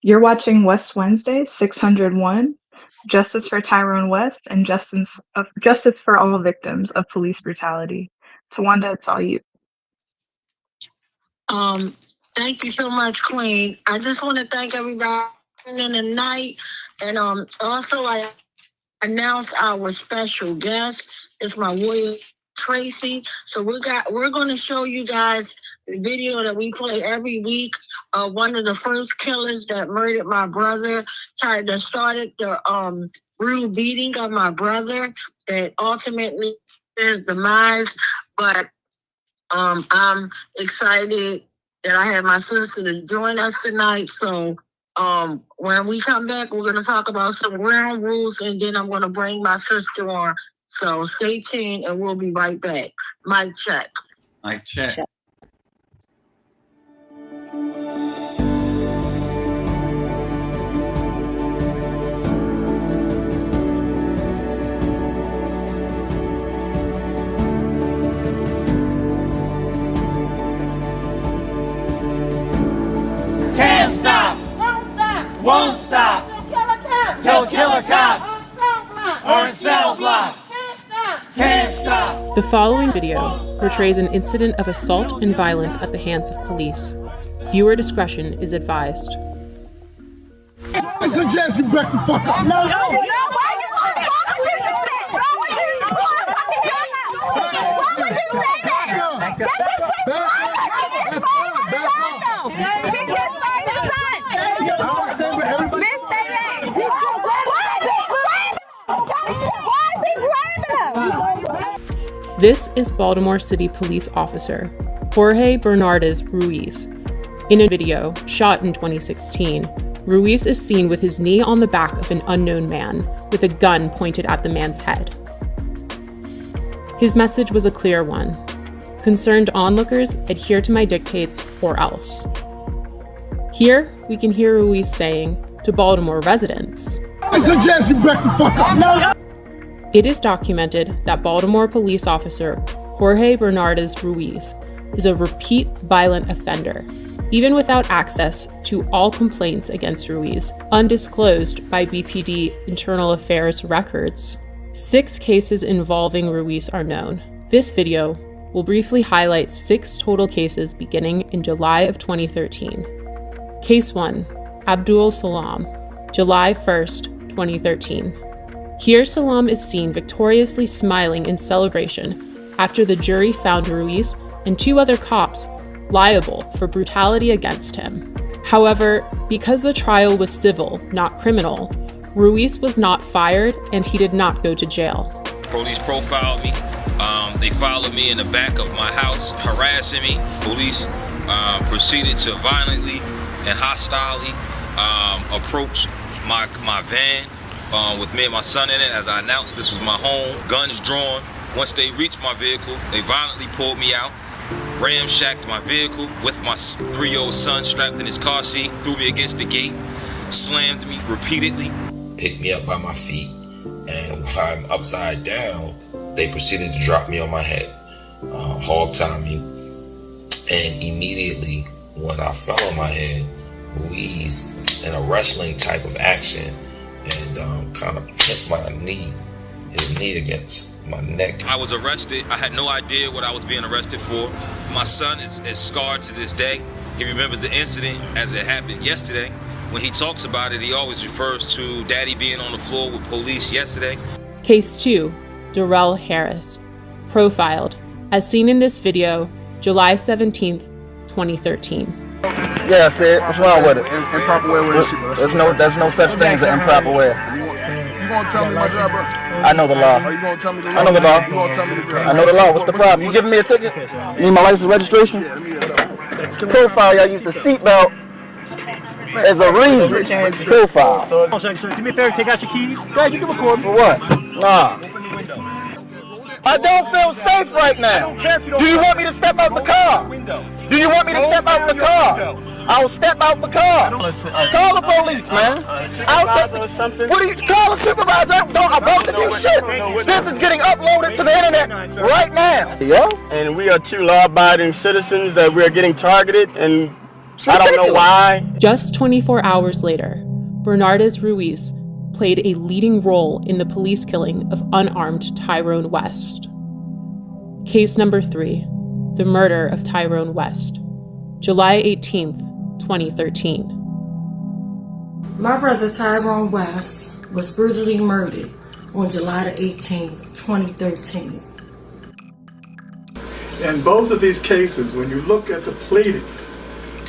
You're watching West Wednesday 601, Justice for Tyrone West and Justice for all victims of police brutality. Tawanda, it's all you. Um, Thank you so much, Queen. I just want to thank everybody in the night, and also I announce our special guest. It's my warrior Tracy. So we're going to show you guys the video that we play every week of one of the first killers that murdered my brother, that started the brutal beating of my brother that ultimately his demise. But I'm excited that I have my sister to join us tonight. So when we come back, we're going to talk about some ground rules, and then I'm going to bring my sister on. So stay tuned, and we'll be right back. Mic check. Mic check. Can't stop, won't stop, till killer cops or in cell blocks. Can't stop. The following video portrays an incident of assault and violence at the hands of police. Viewer discretion is advised. I suggest you back the fuck up. No. This is Baltimore City Police Officer Jorge Bernardes Ruiz. In a video shot in 2016, Ruiz is seen with his knee on the back of an unknown man with a gun pointed at the man's head. His message was a clear one. Concerned onlookers, adhere to my dictates or else. Here, we can hear Ruiz saying to Baltimore residents, I suggest you back the fuck up. No. It is documented that Baltimore police officer Jorge Bernardes Ruiz is a repeat violent offender, even without access to all complaints against Ruiz, undisclosed by BPD Internal Affairs records. 6 cases involving Ruiz are known. This video will briefly highlight 6 total cases beginning in July of 2013. Case 1, Abdul Salam, July 1st, 2013. Here Salam is seen victoriously smiling in celebration after the jury found Ruiz and 2 other cops liable for brutality against him. However, because the trial was civil, not criminal, Ruiz was not fired and he did not go to jail. Police profiled me. They followed me in the back of my house, harassing me. Police proceeded to violently and hostilely approach my van with me and my son in it. As I announced, this was my home, guns drawn. Once they reached my vehicle, they violently pulled me out, ramshacked my vehicle with my 3-year-old son strapped in his car seat, threw me against the gate, slammed me repeatedly. Picked me up by my feet, and while I'm upside down, they proceeded to drop me on my head, hog-tie me, and immediately when I fell on my head, Ruiz, in a wrestling type of action, and kind of hit his knee against my neck. I was arrested. I had no idea what I was being arrested for. My son is scarred to this day. He remembers the incident as it happened yesterday. When he talks about it, he always refers to Daddy being on the floor with police yesterday. Case 2, Darrell Harris, profiled, as seen in this video, July 17th, 2013. Yeah, Sid, what's wrong with it? Improper way with it. There's no such thing as an improper way. You gonna tell me my job, bro? I know the law. Are you gonna tell me the law? I know the law. You gonna tell me the law? I know the law. What's the problem? You giving me a ticket? You need my license registration? Profile, y'all use the seatbelt as a reason. Profile. Hold on, sir. Do me a favor, take out your keys. Yeah, you can record. For what? Nah. I don't feel safe right now. Do you want me to step out the car? Do you want me to step out the car? I'll step out the car. Call the police, man. What do you call a supervisor? I'm about to do shit. This is getting uploaded to the internet right now. Yeah? And we are 2 law-abiding citizens that we are getting targeted, and I don't know why. Just 24 hours later, Bernardes Ruiz played a leading role in the police killing of unarmed Tyrone West. Case number 3, the murder of Tyrone West, July 18th, 2013. My brother Tyrone West was brutally murdered on July the 18th, 2013. In both of these cases, when you look at the pleadings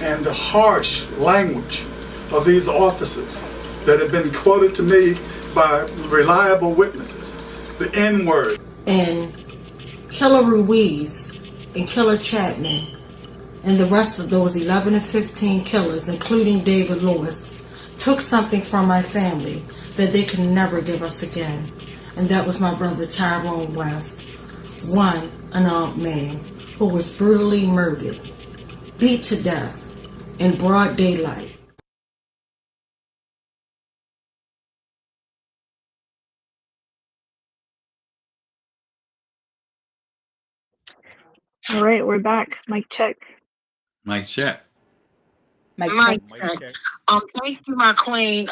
and the harsh language of these officers that have been quoted to me by reliable witnesses, the N-word. And Killer Ruiz and Killer Chapman and the rest of those 11 to 15 killers, including David Lewis, took something from my family that they could never give us again. And that was my brother Tyrone West, one unarmed man who was brutally murdered, beat to death in broad daylight. All right, we're back. Mic check. Mic check. Mike check. Thank you, my queen.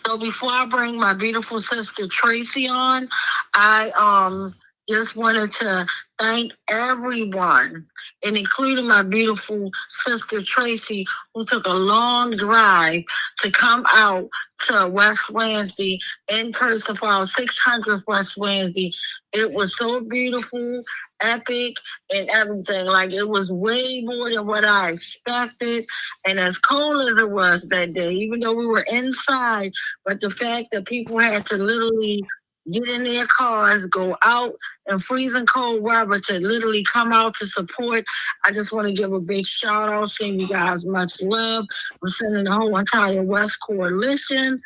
So before I bring my beautiful sister Tracy on, I just wanted to thank everyone, and including my beautiful sister Tracy, who took a long drive to come out to West Wednesday in person for our 600th West Wednesday. It was so beautiful, epic, and everything. Like, it was way more than what I expected. And as cold as it was that day, even though we were inside, but the fact that people had to literally get in their cars, go out in freezing cold weather to literally come out to support. I just want to give a big shout out, sending you guys much love. I'm sending the whole entire West Coalition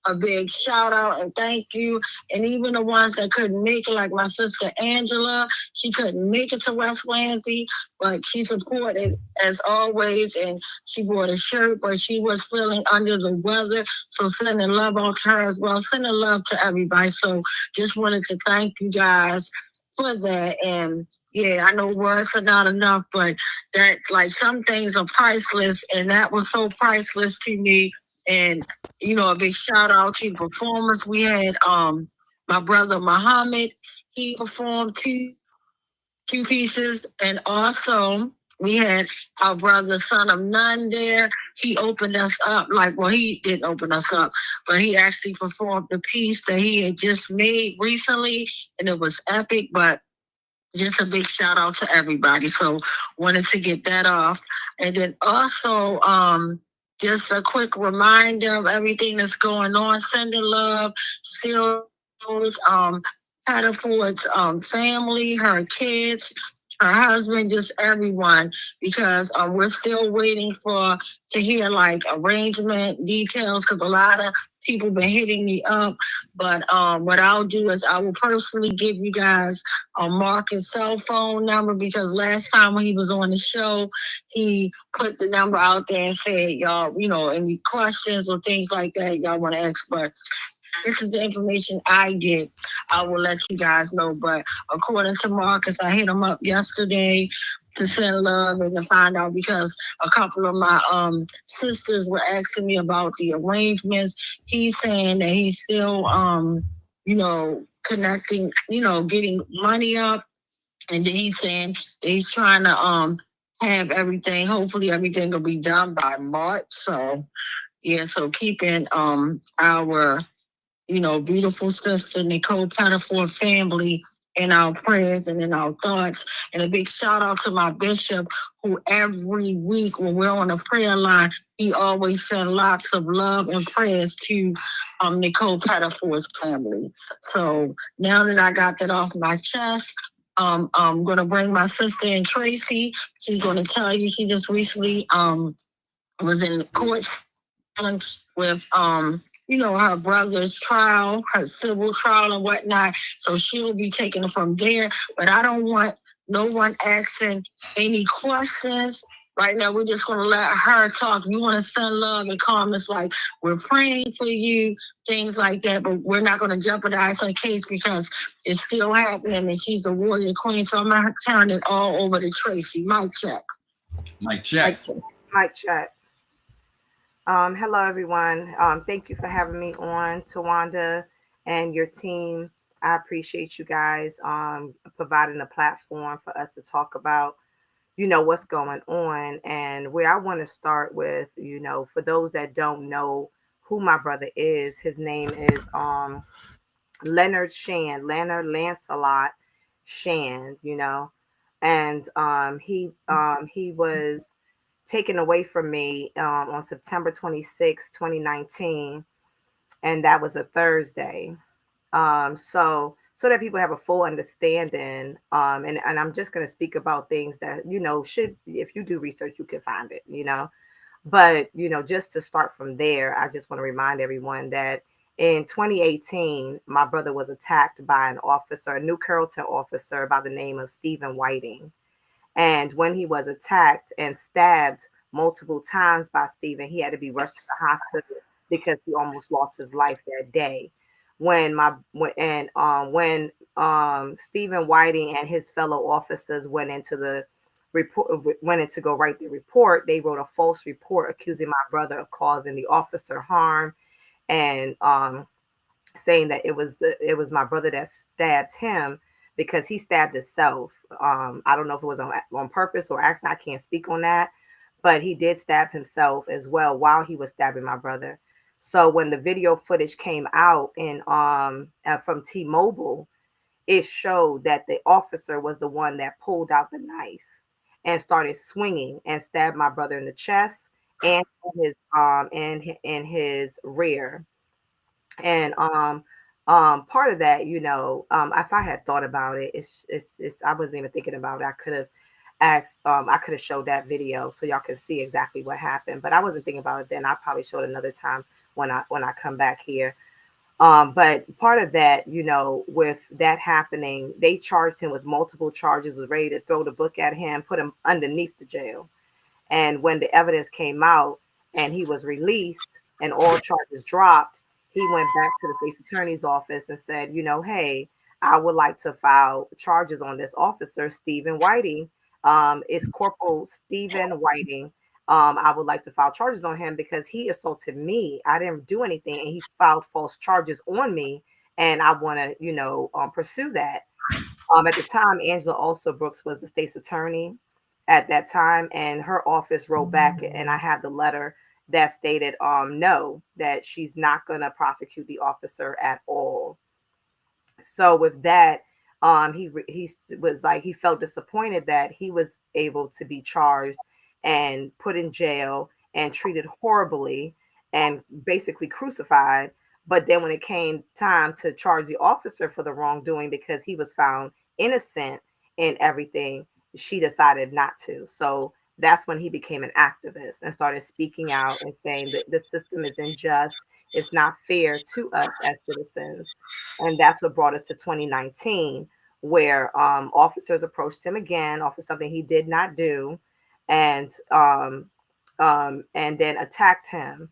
a big shout out and thank you. And even the ones that couldn't make it, like my sister Angela, she couldn't make it to West Wednesday, but she supported as always, and she bought a shirt, but she was feeling under the weather. So sending love out to her as well, sending love to everybody. So just wanted to thank you guys for that. And yeah, I know words are not enough, but that, like, some things are priceless, and that was so priceless to me. And, you know, a big shout out to the performers. We had my brother Muhammad, he performed two pieces, and also we had our brother Son of None there. He opened us up, he didn't open us up, but he actually performed the piece that he had just made recently, and it was epic. But just a big shout out to everybody. So wanted to get that off. And then also, just a quick reminder of everything that's going on. Sending love, still Patterford's family, her kids, her husband, just everyone, because we're still waiting to hear like arrangement details, because a lot of people been hitting me up. But what I'll do is I will personally give you guys Marcus' cell phone number, because last time when he was on the show, he put the number out there and said, y'all, you know, any questions or things like that y'all want to ask. But this is the information I get. I will let you guys know. But according to Marcus, I hit him up yesterday to send love and to find out, because a couple of my sisters were asking me about the arrangements. He's saying that he's still, you know, connecting, you know, getting money up. And then he's saying that he's trying to have everything, hopefully everything will be done by March. So, yeah, so keeping our, you know, beautiful sister Nicole Pettiford family in our prayers and in our thoughts. And a big shout out to my bishop, who every week when we're on a prayer line, he always sends lots of love and prayers to Nicole Pettiford's family. So now that I got that off my chest, I'm going to bring my sister in, Tracy. She's going to tell you she just recently was in court with you know, her brother's trial, her civil trial and whatnot. So she'll be taking it from there. But I don't want no one asking any questions. Right now, we're just going to let her talk. You want to send love and comments like, we're praying for you, things like that. But we're not going to jeopardize her case because it's still happening and she's a warrior queen. So I'm going to turn it all over to Tracy. Mic check. Mic check. Mic check. Hello, everyone. Thank you for having me on, Tawanda and your team. I appreciate you guys providing a platform for us to talk about, what's going on. And where I want to start with, for those that don't know who my brother is, his name is Leonard Shand, Leonard Lancelot Shand, and he was taken away from me on September 26, 2019, and that was a Thursday. So that people have a full understanding, and I'm just going to speak about things that should, if you do research, you can find it, but, just to start from there, I just want to remind everyone that in 2018, my brother was attacked by an officer, a New Carrollton officer by the name of Stephen Whiting. And when he was attacked and stabbed multiple times by Stephen, he had to be rushed to the hospital because he almost lost his life that day. When Stephen Whiting and his fellow officers went in to go write the report, they wrote a false report accusing my brother of causing the officer harm, and saying that it was my brother that stabbed him because he stabbed himself. I don't know if it was on purpose or accident. I can't speak on that, but he did stab himself as well while he was stabbing my brother. So when the video footage came out from T-Mobile, it showed that the officer was the one that pulled out the knife and started swinging and stabbed my brother in the chest and in his rear. And part of that, if I had thought about it, it's I wasn't even thinking about it. I could have I could have showed that video so y'all could see exactly what happened, but I wasn't thinking about it then. I probably showed another time when I come back here. But part of that, with that happening, they charged him with multiple charges, was ready to throw the book at him, put him underneath the jail. And when the evidence came out and he was released and all charges dropped, he went back to the state's attorney's office and said, hey, I would like to file charges on this officer, Stephen Whiting. It's Corporal Stephen Whiting. I would like to file charges on him because he assaulted me. I didn't do anything, and he filed false charges on me, and I want to, pursue that. At the time, Angela also Brooks was the state's attorney at that time, and her office wrote back, and I have the letter that stated, no, that she's not going to prosecute the officer at all. So with that, he was like, he felt disappointed that he was able to be charged and put in jail and treated horribly and basically crucified. But then when it came time to charge the officer for the wrongdoing because he was found innocent in everything, she decided not to. So that's when he became an activist and started speaking out and saying that the system is unjust. It's not fair to us as citizens. And that's what brought us to 2019, where officers approached him again off of something he did not do, and and then attacked him.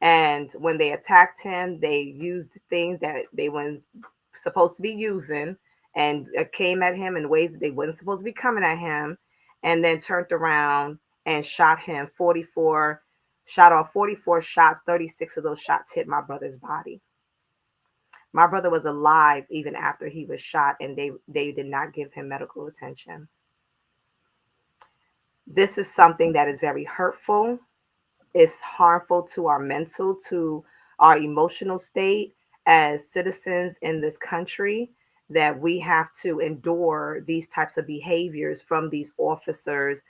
And when they attacked him, they used things that they weren't supposed to be using, and came at him in ways that they wasn't supposed to be coming at him, and then turned around and shot him 44, shot off 44 shots. 36 of those shots hit my brother's body. My brother was alive even after he was shot, and they did not give him medical attention. This is something that is very hurtful. It's harmful to our mental, to our emotional state as citizens in this country, that we have to endure these types of behaviors from these officers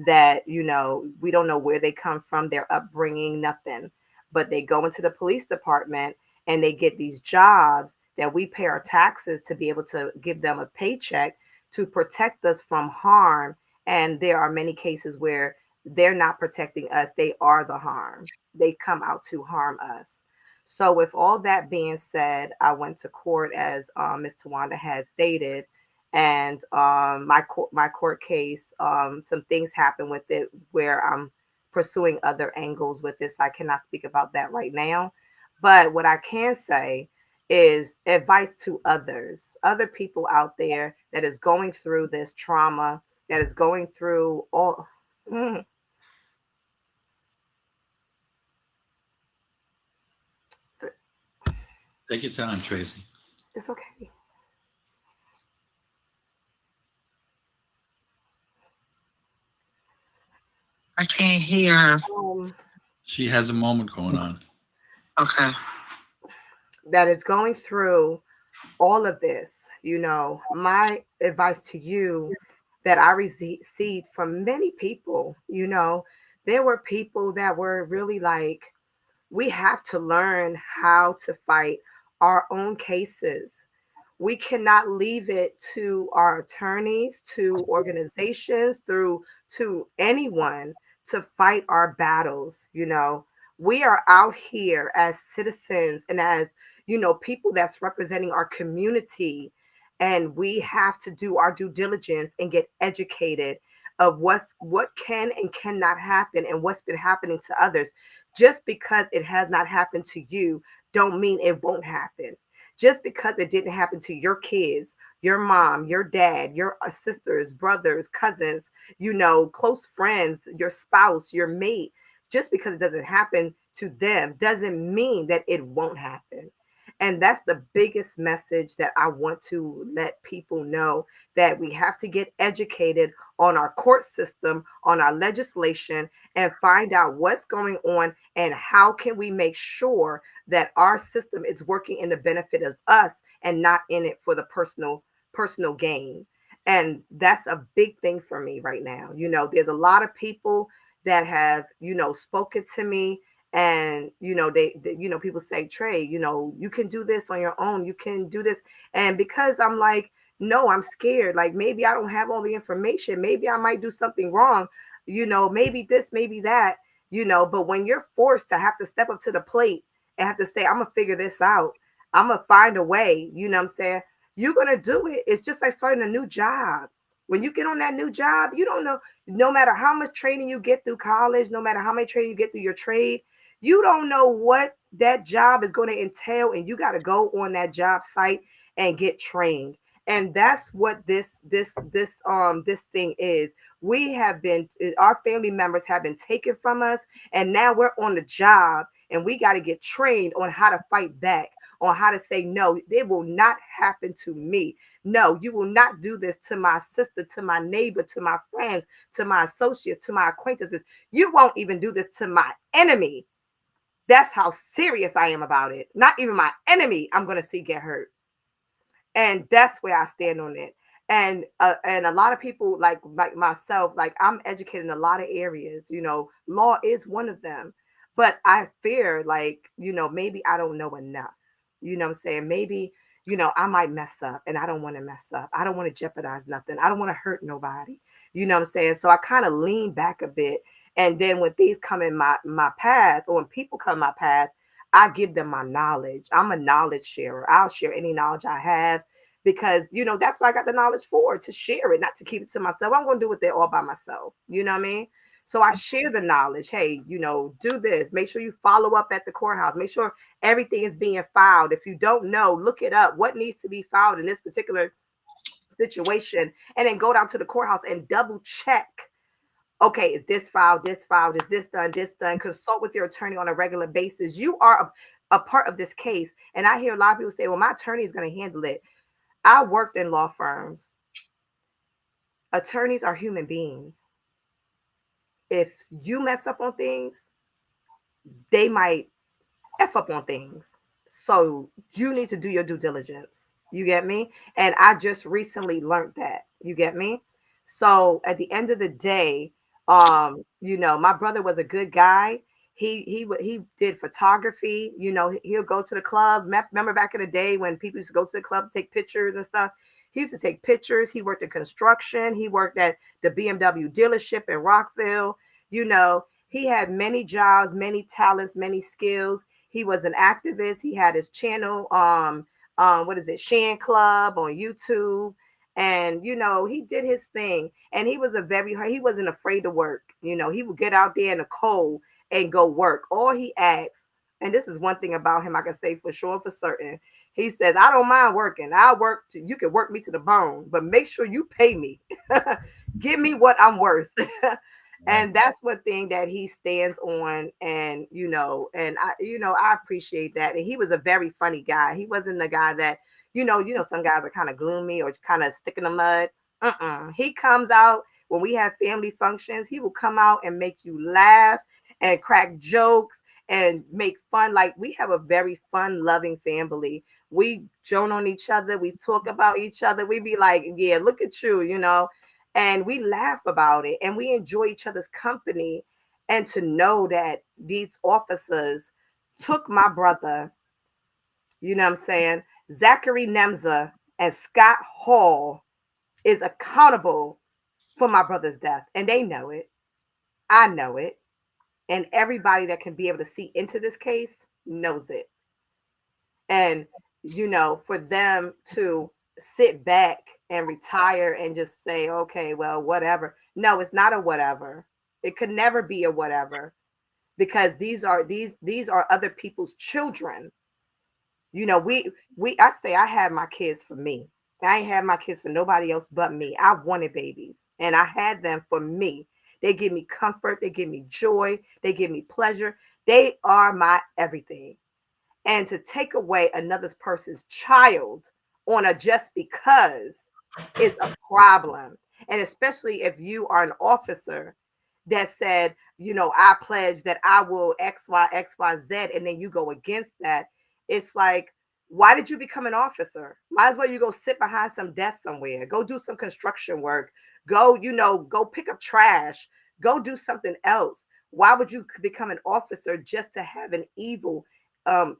that, we don't know where they come from, their upbringing, nothing. But they go into the police department and they get these jobs that we pay our taxes to be able to give them a paycheck to protect us from harm. And there are many cases where they're not protecting us. They are the harm. They come out to harm us. So with all that being said, I went to court as Ms. Tawanda had stated, and my court case, some things happened with it where I'm pursuing other angles with this. I cannot speak about that right now. But what I can say is advice to others, other people out there that is going through this trauma, that is going through all. Take your time, Tracy. It's okay. I can't hear her. She has a moment going on. Okay. That is going through all of this, my advice to you that I received from many people, there were people that were really like, we have to learn how to fight our own cases. We cannot leave it to our attorneys, to organizations, through to anyone to fight our battles. We are out here as citizens and as, people that's representing our community, and we have to do our due diligence and get educated of what can and cannot happen and what's been happening to others. Just because it has not happened to you don't mean it won't happen. Just because it didn't happen to your kids, your mom, your dad, your sisters, brothers, cousins, close friends, your spouse, your mate, just because it doesn't happen to them doesn't mean that it won't happen. And that's the biggest message that I want to let people know, that we have to get educated on our court system, on our legislation, and find out what's going on and how can we make sure that our system is working in the benefit of us and not in it for the personal gain. And that's a big thing for me right now. There's a lot of people that have, spoken to me, and they people say, Trey, you can do this on your own, you can do this. And because I'm like, no, I'm scared, like maybe I don't have all the information, maybe I might do something wrong, maybe this, maybe that, but when you're forced to have to step up to the plate and have to say, I'm gonna figure this out, I'm gonna find a way, what I'm saying, you're gonna do it. It's just like starting a new job. When you get on that new job, you don't know, no matter how much training you get through college, no matter how much training you get through your trade, you don't know what that job is going to entail, and you got to go on that job site and get trained. And that's what this thing is. We have been, our family members have been taken from us, and now we're on the job, and we got to get trained on how to fight back, on how to say, no, it will not happen to me. No, you will not do this to my sister, to my neighbor, to my friends, to my associates, to my acquaintances. You won't even do this to my enemy. That's how serious I am about it. Not even my enemy I'm going to see get hurt. And that's where I stand on it. And a lot of people like myself, like I'm educated in a lot of areas, law is one of them. But I fear, like, maybe I don't know enough. What I'm saying? Maybe, I might mess up, and I don't want to mess up. I don't want to jeopardize nothing. I don't want to hurt nobody. What I'm saying? So I kind of lean back a bit. And then when things come in my path, or when people come my path, I give them my knowledge. I'm a knowledge sharer. I'll share any knowledge I have, because, that's what I got the knowledge for, to share it, not to keep it to myself. I'm going to do it there all by myself. You know what I mean? So I share the knowledge. Hey, do this. Make sure you follow up at the courthouse. Make sure everything is being filed. If you don't know, look it up. What needs to be filed in this particular situation, and then go down to the courthouse and double check. Okay, is this filed, is this done? Consult with your attorney on a regular basis. You are a part of this case. And I hear a lot of people say, well, my attorney is going to handle it. I worked in law firms. Attorneys are human beings. If you mess up on things, they might F up on things. So you need to do your due diligence. You get me? And I just recently learned that. You get me? So at the end of the day, my brother was a good guy. He did photography. He'll go to the clubs. Remember back in the day when people used to go to the clubs to take pictures and stuff? He used to take pictures. He worked in construction. He worked at the BMW dealership in Rockville. He had many jobs, many talents, many skills. He was an activist. He had his channel, what is it, Shan Club on YouTube. And, he did his thing. And he wasn't afraid to work. He would get out there in the cold and go work. All he asked, and this is one thing about him I can say for sure, for certain. He says, I don't mind working. You can work me to the bone, but make sure you pay me. Give me what I'm worth. And that's one thing that he stands on. And I appreciate that. And he was a very funny guy. He wasn't the guy that, some guys are kind of gloomy or kind of stick in the mud. He comes out when we have family functions. He will come out and make you laugh and crack jokes and make fun. Like, we have a very fun loving family. We joke on each other, we talk about each other, we be like, yeah, look at you, and we laugh about it and we enjoy each other's company. And to know that these officers took my brother, you know what I'm saying, Zachary Nemza and Scott Hall is accountable for my brother's death. And they know it. I know it. And everybody that can be able to see into this case knows it. And, for them to sit back and retire and just say, okay, well, whatever. No, it's not a whatever. It could never be a whatever, because these are other people's children. I say I had my kids for me. I ain't had my kids for nobody else but me. I wanted babies and I had them for me. They give me comfort. They give me joy. They give me pleasure. They are my everything. And to take away another person's child on a just because is a problem. And especially if you are an officer that said, I pledge that I will X, Y, X, Y, Z, and then you go against that. It's like, why did you become an officer? Might as well you go sit behind some desk somewhere, go do some construction work, go pick up trash, go do something else. Why would you become an officer just to have an evil,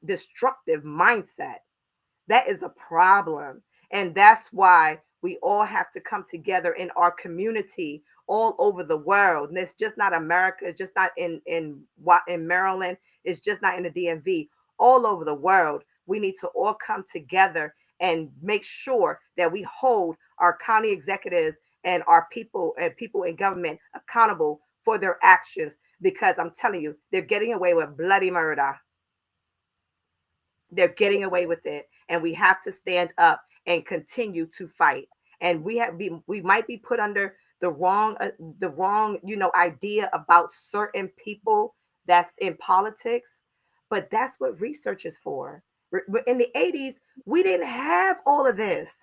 destructive mindset? That is a problem. And that's why we all have to come together in our community all over the world. And it's just not America. It's just not in Maryland. It's just not in the DMV. All over the world, we need to all come together and make sure that we hold our county executives and our people in government accountable for their actions. Because I'm telling you, they're getting away with bloody murder. They're getting away with it, and we have to stand up and continue to fight. And we might be put under the wrong idea about certain people that's in politics, but that's what research is for. In the 80s, we didn't have all of this.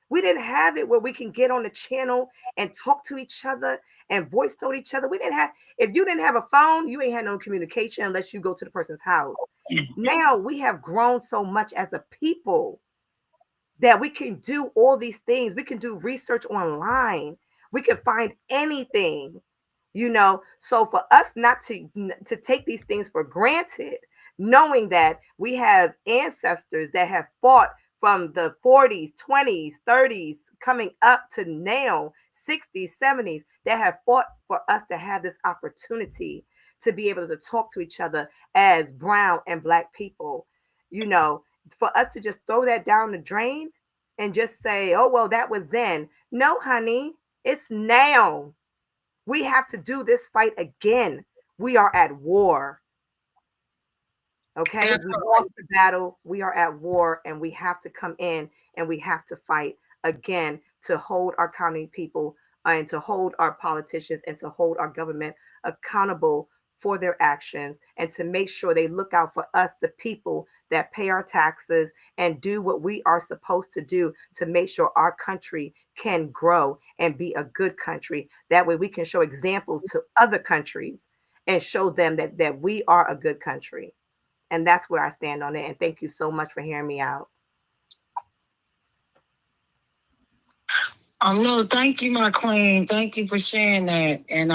We didn't have it where we can get on the channel and talk to each other and voice note each other. We didn't have, if you didn't have a phone, you ain't had no communication unless you go to the person's house. Now we have grown so much as a people that we can do all these things. We can do research online. We can find anything, So for us not to take these things for granted, knowing that we have ancestors that have fought from the 40s, 20s, 30s, coming up to now, 60s, 70s, that have fought for us to have this opportunity to be able to talk to each other as brown and black people, for us to just throw that down the drain and just say, oh, well, that was then. No, honey, it's now. We have to do this fight again. We are at war. Okay, we lost the battle. We are at war, and we have to come in and we have to fight again to hold our county people and to hold our politicians and to hold our government accountable for their actions, and to make sure they look out for us, the people that pay our taxes and do what we are supposed to do to make sure our country can grow and be a good country. That way we can show examples to other countries and show them that we are a good country. And that's where I stand on it. And thank you so much for hearing me out. No, thank you, my queen. Thank you for sharing that. And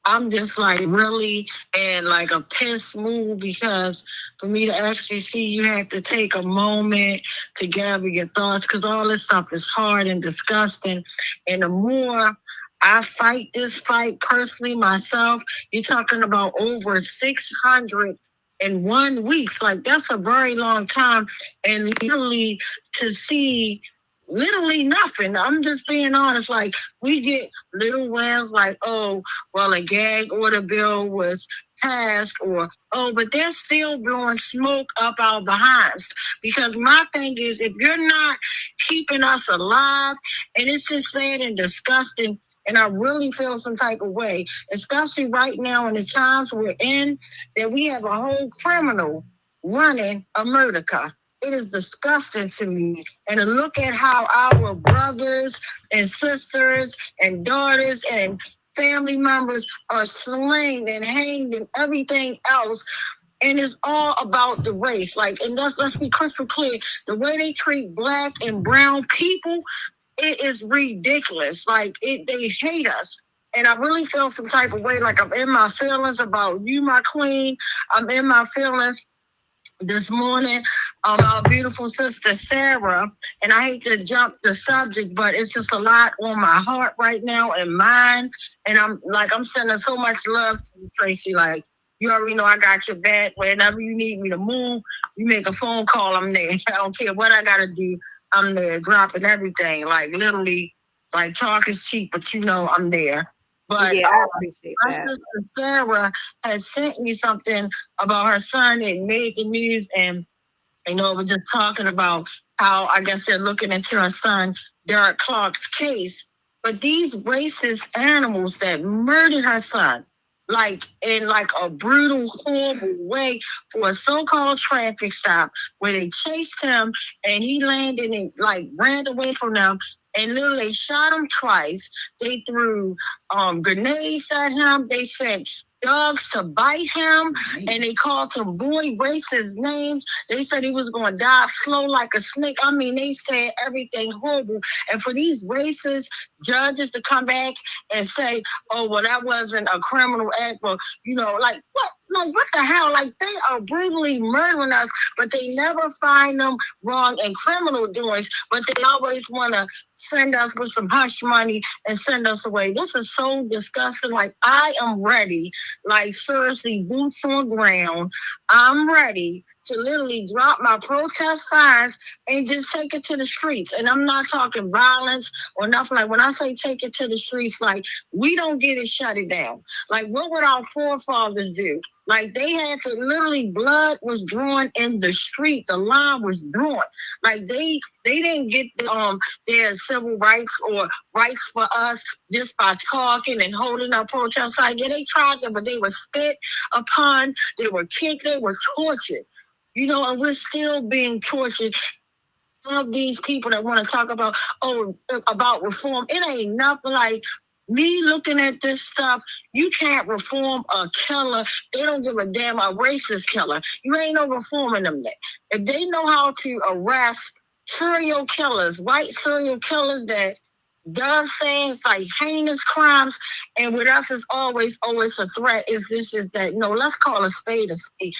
I'm just like really in like a piss mood, because for me to actually see, you have to take a moment to gather your thoughts, because all this stuff is hard and disgusting. And the more I fight this fight personally myself, you're talking about over 600 in 1 week. Like, that's a very long time. And literally to see literally nothing. I'm just being honest. Like, we get little wins like, oh, well, a gag order bill was passed, or, oh, but they're still blowing smoke up our behinds. Because my thing is, if you're not keeping us alive, and it's just sad and disgusting And I really feel some type of way, especially right now in the times we're in, that we have a whole criminal running America. It is disgusting to me. And to look at how our brothers and sisters and daughters and family members are slain and hanged and everything else. And it's all about the race. Like, and let's be crystal clear. The way they treat black and brown people, it is ridiculous. Like, they hate us. And I really feel some type of way, like I'm in my feelings about you, my queen. I'm in my feelings this morning, our beautiful sister Sarah, and I hate to jump the subject, but it's just a lot on my heart right now and mine. And I'm sending so much love to you, Tracy. Like, you already know I got your back. Whenever you need me to move, you make a phone call, I'm there. I don't care what I gotta do, I'm there, dropping everything. Like, literally, like, talk is cheap, but you know I'm there. But yeah, I appreciate my that. sister Sarah had sent me something about her son. It made the news, and we're just talking about how I guess they're looking into her son Derek Clark's case. But these racist animals that murdered her son, like in like a brutal, horrible way, for a so-called traffic stop where they chased him and he landed and like ran away from them. And literally shot him twice. They threw grenades at him. They sent dogs to bite him, and they called him boy racist names. They said he was going to die slow like a snake. I mean, they said everything horrible. And for these racist judges to come back and say, oh, well, that wasn't a criminal act, well, like what? Like, what the hell? Like, they are brutally murdering us, but they never find them wrong in criminal doings, but they always want to send us with some hush money and send us away. This is so disgusting. Like, I am ready, like, seriously, boots on ground. I'm ready to literally drop my protest signs and just take it to the streets. And I'm not talking violence or nothing. Like, when I say take it to the streets, like, we don't get it, shut it down. Like, what would our forefathers do? Like, they had to literally, blood was drawn in the street. The line was drawn. Like, they didn't get their civil rights or rights for us just by talking and holding up protests. Like, yeah, they tried them, but they were spit upon, they were kicked, they were tortured. And we're still being tortured. Some of these people that want to talk about, about reform, it ain't nothing. Like, me looking at this stuff, you can't reform a killer. They don't give a damn, a racist killer. You ain't no reforming them there. If they know how to arrest serial killers, white serial killers that does things like heinous crimes, and with us it's always a threat, is this, is that. No, let's call a spade a spade.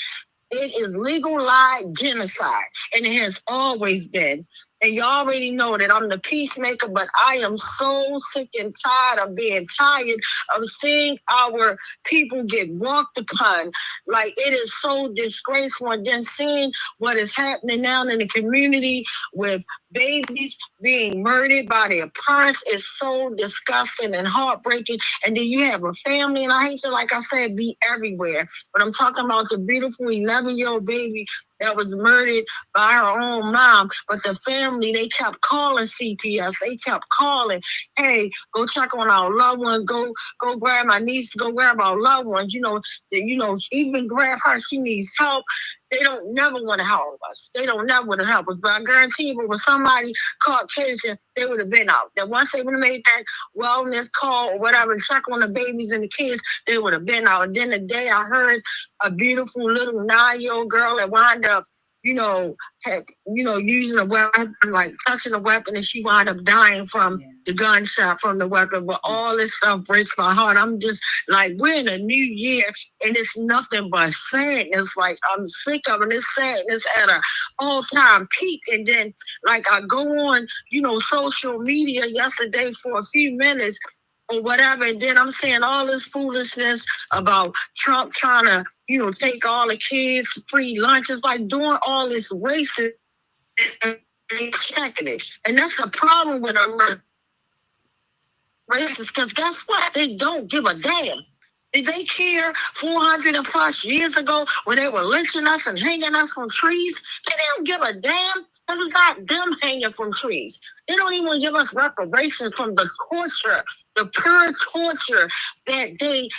It is legalized genocide, and it has always been. And you already know that I'm the peacemaker, but I am so sick and tired of being tired of seeing our people get walked upon. Like, it is so disgraceful. And then seeing what is happening now in the community with babies being murdered by their parents is so disgusting and heartbreaking. And then you have a family, and I hate to, like I said, be everywhere, but I'm talking about the beautiful 11-year-old baby that was murdered by her own mom. But the family, they kept calling CPS. They kept calling, hey, go check on our loved ones. Go grab my niece. Go grab our loved ones. Even grab her. She needs help. They don't never want to help us. They don't never want to help us. But I guarantee you, if it was somebody Caucasian, they would have been out. That once they would have made that wellness call or whatever, check on the babies and the kids, they would have been out. And then the day I heard a beautiful little 9-year-old girl that wound up, using a weapon, like touching a weapon, and she wound up dying from the gunshot from the weapon. But all this stuff breaks my heart. I'm just like, we're in a new year, and it's nothing but sadness. Like, I'm sick of it. It's sadness at an all-time peak. And then, like, I go on, social media yesterday for a few minutes or whatever, and then I'm saying all this foolishness about Trump trying to, take all the kids free lunches, like doing all this racist and checking it. And that's the problem with our racists, because guess what? They don't give a damn. Did they care 400 and plus years ago when they were lynching us and hanging us from trees? They didn't give a damn because it's not them hanging from trees. They don't even give us reparations from the torture, the pure torture that they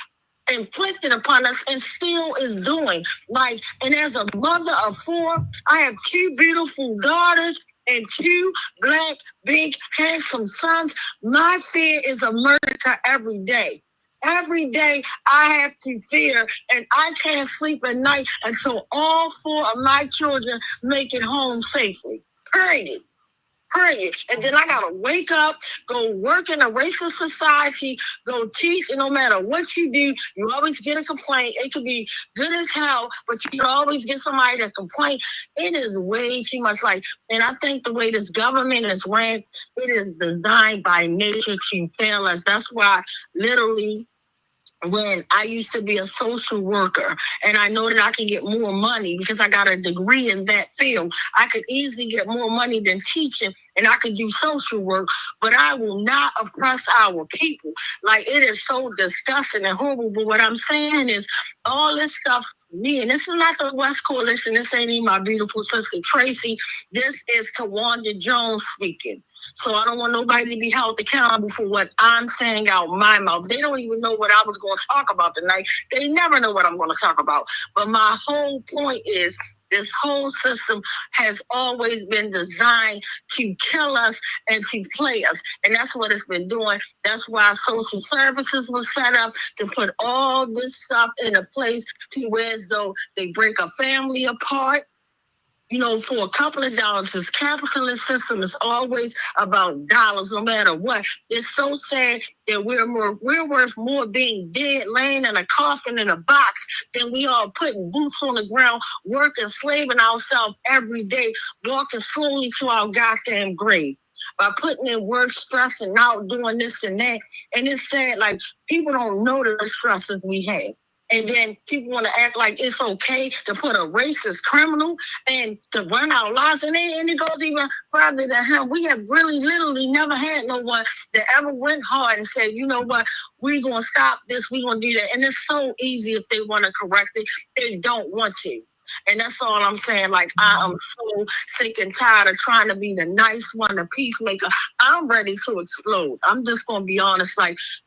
inflicted upon us and still is doing. Like, and as a mother of 4, I have 2 beautiful daughters and 2 black, big, handsome sons. My fear is a murder every day. Every day I have to fear, and I can't sleep at night until all 4 of my children make it home safely. Period. And then I gotta wake up, go work in a racist society, go teach, and no matter what you do, you always get a complaint. It could be good as hell, but you can always get somebody to complain. It is way too much and I think the way this government is ran, it is designed by nature to fail us. That's why literally when I used to be a social worker and I know that I can get more money because I got a degree in that field, I could easily get more money than teaching and I could do social work, but I will not oppress our people. Like, it is so disgusting and horrible. But what I'm saying is all this stuff, me, and this is not the West Coalition, this ain't even my beautiful sister Tracy, this is Tawanda Jones speaking. So I don't want nobody to be held accountable for what I'm saying out my mouth. They don't even know what I was going to talk about tonight. They never know what I'm going to talk about. But my whole point is this whole system has always been designed to kill us and to play us. And that's what it's been doing. That's why social services was set up to put all this stuff in a place to where as though they break a family apart. For a couple of dollars. This capitalist system is always about dollars, no matter what. It's so sad that we're worth more being dead, laying in a coffin in a box, than we are putting boots on the ground, working, slaving ourselves every day, walking slowly to our goddamn grave. By putting in work, stressing out, doing this and that. And it's sad, people don't know the stresses we have. And then people want to act like it's okay to put a racist criminal and to run our lives. And it goes even further than him. We have really literally never had no one that ever went hard and said, you know what, we're going to stop this, we're going to do that. And it's so easy if they want to correct it. They don't want to. And that's all I'm saying. I am so sick and tired of trying to be the nice one, the peacemaker. I'm ready to explode. I'm just going to be honest.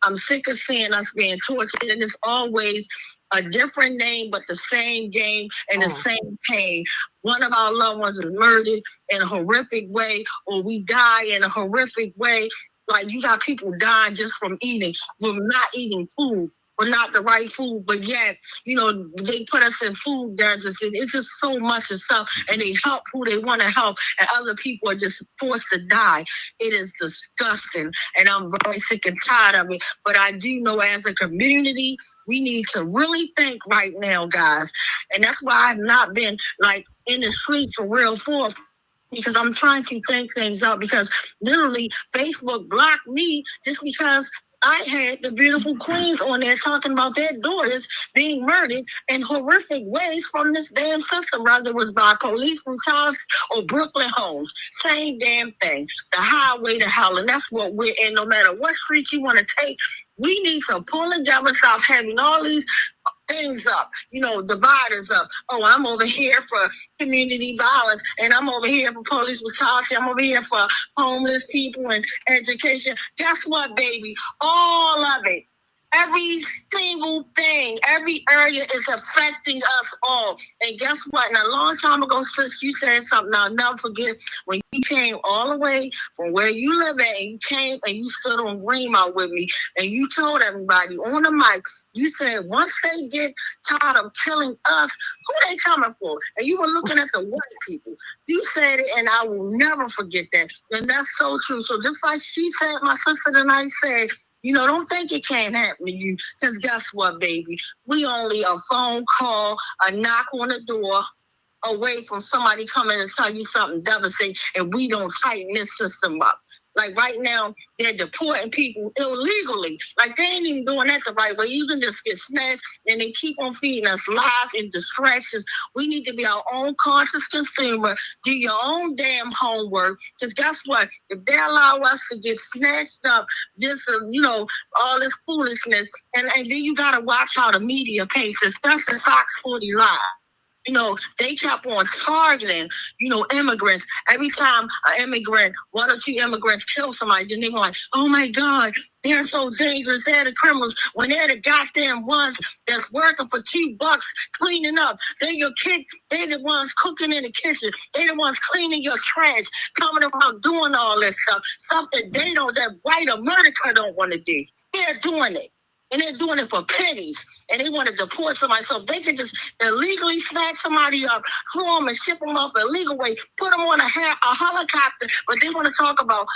I'm sick of seeing us being tortured. And it's always a different name, but the same game and the same pain. One of our loved ones is murdered in a horrific way, or we die in a horrific way. You got people dying just from not eating food. But not the right food, but yet, they put us in food deserts, and it's just so much of stuff, and they help who they want to help, and other people are just forced to die. It is disgusting, and I'm very sick and tired of it, but I do know as a community, we need to really think right now, guys, and that's why I've not been, in the street for real because I'm trying to think things out, because literally Facebook blocked me just because I had the beautiful queens on there talking about their daughters being murdered in horrific ways from this damn system, whether it was by police brutality or Brooklyn homes. Same damn thing. The highway to hell. And that's what we're in. No matter what street you want to take, we need to pull together, stop having all these things up, dividers up. Oh, I'm over here for community violence, and I'm over here for police brutality. I'm over here for homeless people and education. Guess what, baby? All of it. Every single thing, every area is affecting us all. And guess what? And a long time ago, sis, you said something I'll never forget. When you came all the way from where you live at, and you came and you stood on Greenmount with me, and you told everybody on the mic, you said, once they get tired of killing us, who they coming for? And you were looking at the white people. You said it, and I will never forget that. And that's so true. So just like she said, my sister tonight said, don't think it can't happen to you, because guess what, baby? We only a phone call, a knock on the door away from somebody coming and tell you something devastating, and we don't tighten this system up. Like right now, they're deporting people illegally. Like they ain't even doing that the right way. You can just get snatched, and they keep on feeding us lies and distractions. We need to be our own conscious consumer. Do your own damn homework. Because guess what? If they allow us to get snatched up, just all this foolishness, and then you gotta watch how the media paints, especially Fox 40 Live. They kept on targeting, immigrants. Every time an immigrant, one or two immigrants kill somebody, then they were like, oh my God, they're so dangerous. They're the criminals. When they're the goddamn ones that's working for $2 cleaning up. They're your kid. They're the ones cooking in the kitchen. They're the ones cleaning your trash, coming around doing all this stuff. Something that white America don't want to do. They're doing it. And they're doing it for pennies. And they want to deport somebody. So if they can just illegally snatch somebody up, haul them and ship them off a legal way, put them on a helicopter. But they want to talk about,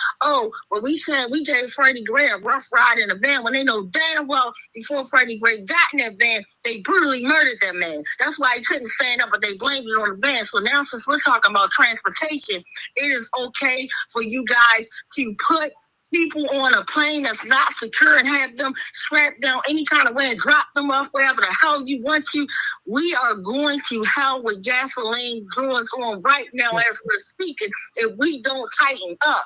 we gave Freddie Gray a rough ride in a van when they know damn well before Freddie Gray got in that van, they brutally murdered that man. That's why he couldn't stand up, but they blamed it on the van. So now since we're talking about transportation, it is okay for you guys to put people on a plane that's not secure and have them strapped down any kind of way and drop them off wherever the hell you want to. We are going to hell with gasoline drawers on right now as we're speaking if we don't tighten up.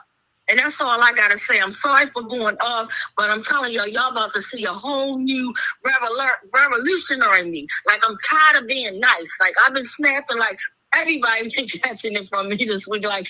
And that's all I got to say. I'm sorry for going off, but I'm telling y'all about to see a whole new revolutionary me. Like, I'm tired of being nice. Like, I've been snapping like everybody been catching it from me this week. Like,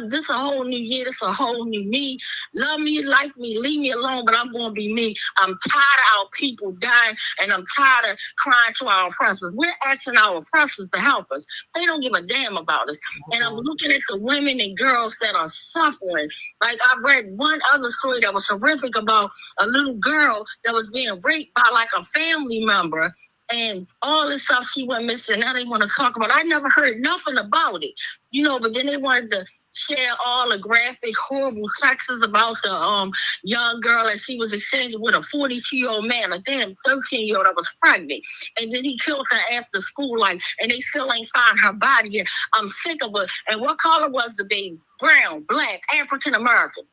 this a whole new year. This a whole new me. Love me, like me, leave me alone, but I'm going to be me. I'm tired of our people dying, and I'm tired of crying to our oppressors. We're asking our oppressors to help us. They don't give a damn about us. And I'm looking at the women and girls that are suffering. Like, I read one other story that was horrific about a little girl that was being raped by, like, a family member. And all this stuff she went missing. Now they want to talk about it. I never heard nothing about it. But then they wanted to share all the graphic, horrible texts about the young girl that she was exchanging with a 42-year-old man, a damn 13-year-old that was pregnant. And then he killed her after school, and they still ain't found her body yet. I'm sick of it. And what color was the baby? Brown, black, African-American.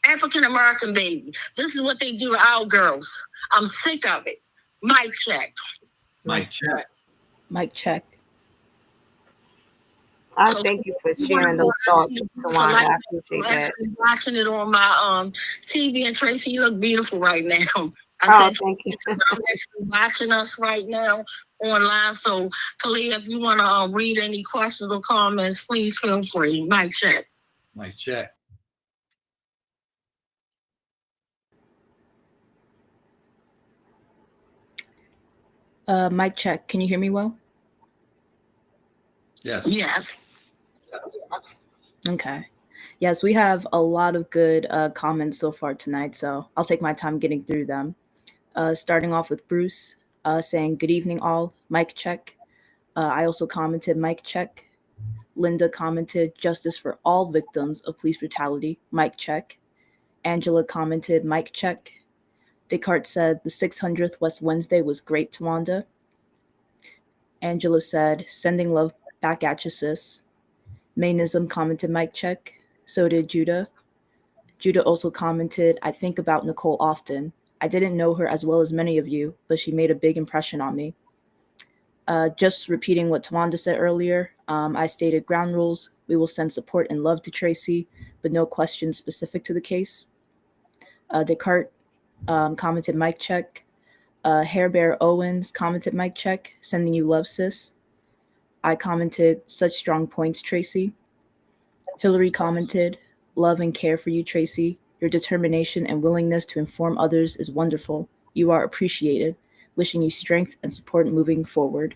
African-American baby. This is what they do to our girls. I'm sick of it. Mic check. Mic check. Mic check. I thank you for sharing those thoughts, Tawanda. I appreciate that. Watching it on my TV, and Tracy, you look beautiful right now. Thank you. I'm actually watching us right now online. So, Kalia, if you want to read any questions or comments, please feel free. Mic check. Mic check. Mic check. Can you hear me well? Yes. Yes. Okay. Yes, we have a lot of good comments so far tonight, so I'll take my time getting through them. Starting off with Bruce saying, good evening all, mic check. I also commented, mic check. Linda commented, justice for all victims of police brutality, mic check. Angela commented, mic check. Descartes said, the 600th West Wednesday was great, Tawanda. Angela said, sending love back at you, sis. Mainism commented, mic check. So did Judah. Judah also commented, I think about Nicole often. I didn't know her as well as many of you, but she made a big impression on me. Just repeating what Tawanda said earlier, I stated ground rules. We will send support and love to Tracy, but no questions specific to the case. Descartes commented, mic check. Hair Bear Owens commented, mic check. Sending you love, sis. I commented, such strong points, Tracy. Hillary commented, love and care for you, Tracy. Your determination and willingness to inform others is wonderful. You are appreciated. Wishing you strength and support moving forward.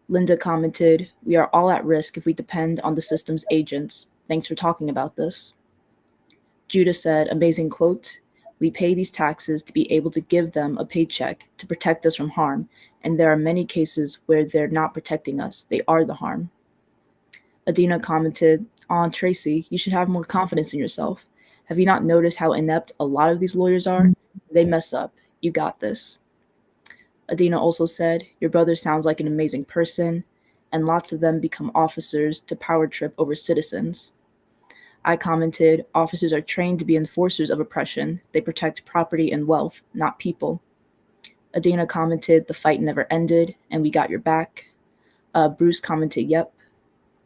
Linda commented, we are all at risk if we depend on the system's agents. Thanks for talking about this. Judah said, amazing quote, we pay these taxes to be able to give them a paycheck to protect us from harm, and there are many cases where they're not protecting us. They are the harm. Adina commented, on Tracy, you should have more confidence in yourself. Have you not noticed how inept a lot of these lawyers are? They mess up. You got this. Adina also said, your brother sounds like an amazing person, and lots of them become officers to power trip over citizens. I commented, officers are trained to be enforcers of oppression. They protect property and wealth, not people. Adina commented, the fight never ended, and we got your back. Bruce commented, yep.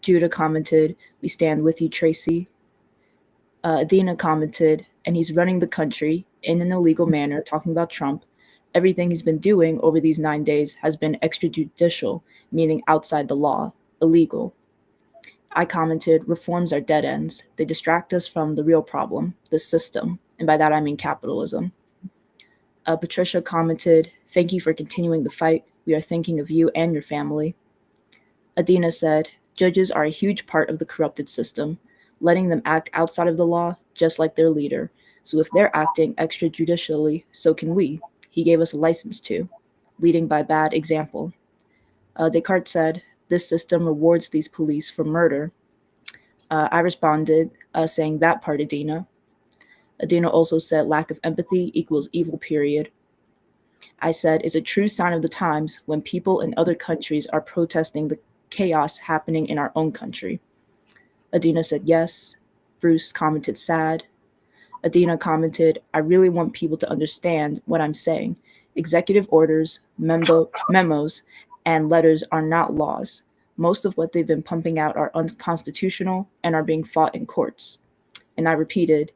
Judah commented, we stand with you, Tracy. Adina commented, and he's running the country in an illegal manner, talking about Trump. Everything he's been doing over these 9 days has been extrajudicial, meaning outside the law, illegal. I commented, reforms are dead ends. They distract us from the real problem, the system, and by that I mean capitalism. Patricia commented, thank you for continuing the fight. We are thinking of you and your family. Adina said, judges are a huge part of the corrupted system, letting them act outside of the law, just like their leader. So if they're acting extrajudicially, so can we. He gave us a license to, leading by bad example. Descartes said, this system rewards these police for murder. I responded, saying that part, Adina. Adina also said, lack of empathy equals evil, period. I said, it's a true sign of the times when people in other countries are protesting the chaos happening in our own country. Adina said, yes. Bruce commented, sad. Adina commented, I really want people to understand what I'm saying. Executive orders, memos, and letters are not laws. Most of what they've been pumping out are unconstitutional and are being fought in courts. And I repeated,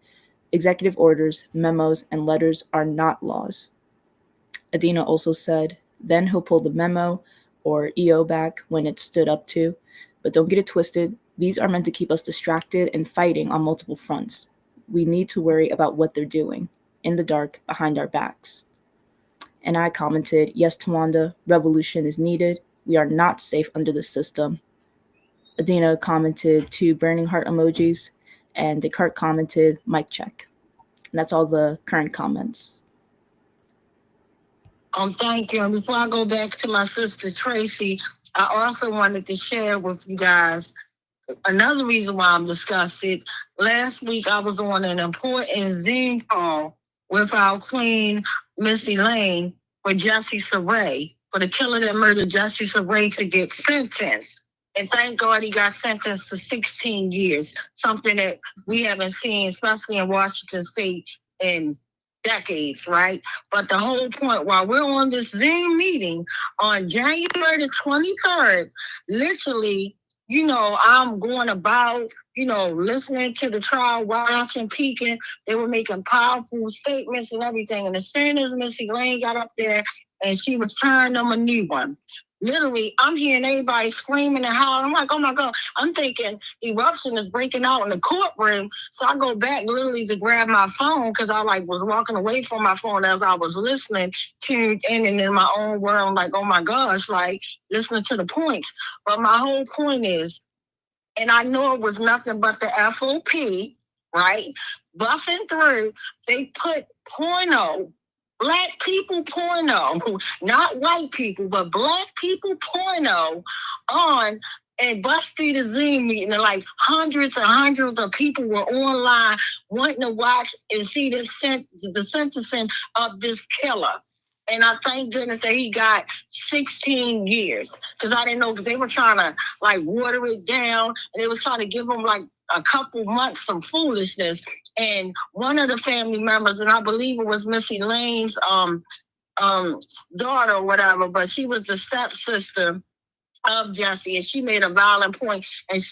executive orders, memos, and letters are not laws. Adina also said, then he'll pull the memo or EO back when it's stood up to. But don't get it twisted. These are meant to keep us distracted and fighting on multiple fronts. We need to worry about what they're doing, in the dark, behind our backs. And I commented, yes, Tawanda, revolution is needed. We are not safe under the system. Adina commented 2 burning heart emojis, and Descartes commented, mic check. And that's all the current comments. Thank you. And before I go back to my sister Tracy, I also wanted to share with you guys another reason why I'm disgusted. Last week I was on an important Zoom call with our queen, Missy Lane, for Jesse Saray, for the killer that murdered Jesse Saray to get sentenced. And thank God he got sentenced to 16 years, something that we haven't seen, especially in Washington State, in decades, right? But the whole point, while we're on this Zoom meeting on January the 23rd, literally, I'm going about, listening to the trial, watching, peeking. They were making powerful statements and everything. And as soon as Missy Lane got up there and she was trying them a new one, literally, I'm hearing everybody screaming and howling. I'm like, oh my God. I'm thinking eruption is breaking out in the courtroom. So I go back literally to grab my phone because I was walking away from my phone as I was listening, tuned in and in my own world, like, oh my gosh, listening to the points. But my whole point is, and I know it was nothing but the FOP, right? Bussing through, they put porno, Black people porno, not white people, but Black people porno on and bust through the Zoom meeting. And hundreds and hundreds of people were online wanting to watch and see the sentencing of this killer. And I thank goodness that he got 16 years. Because I didn't know, because they were trying to water it down. And they was trying to give him a couple months some foolishness. And one of the family members, and I believe it was Missy Lane's daughter or whatever, but she was the stepsister of Jesse, and she made a violent point. And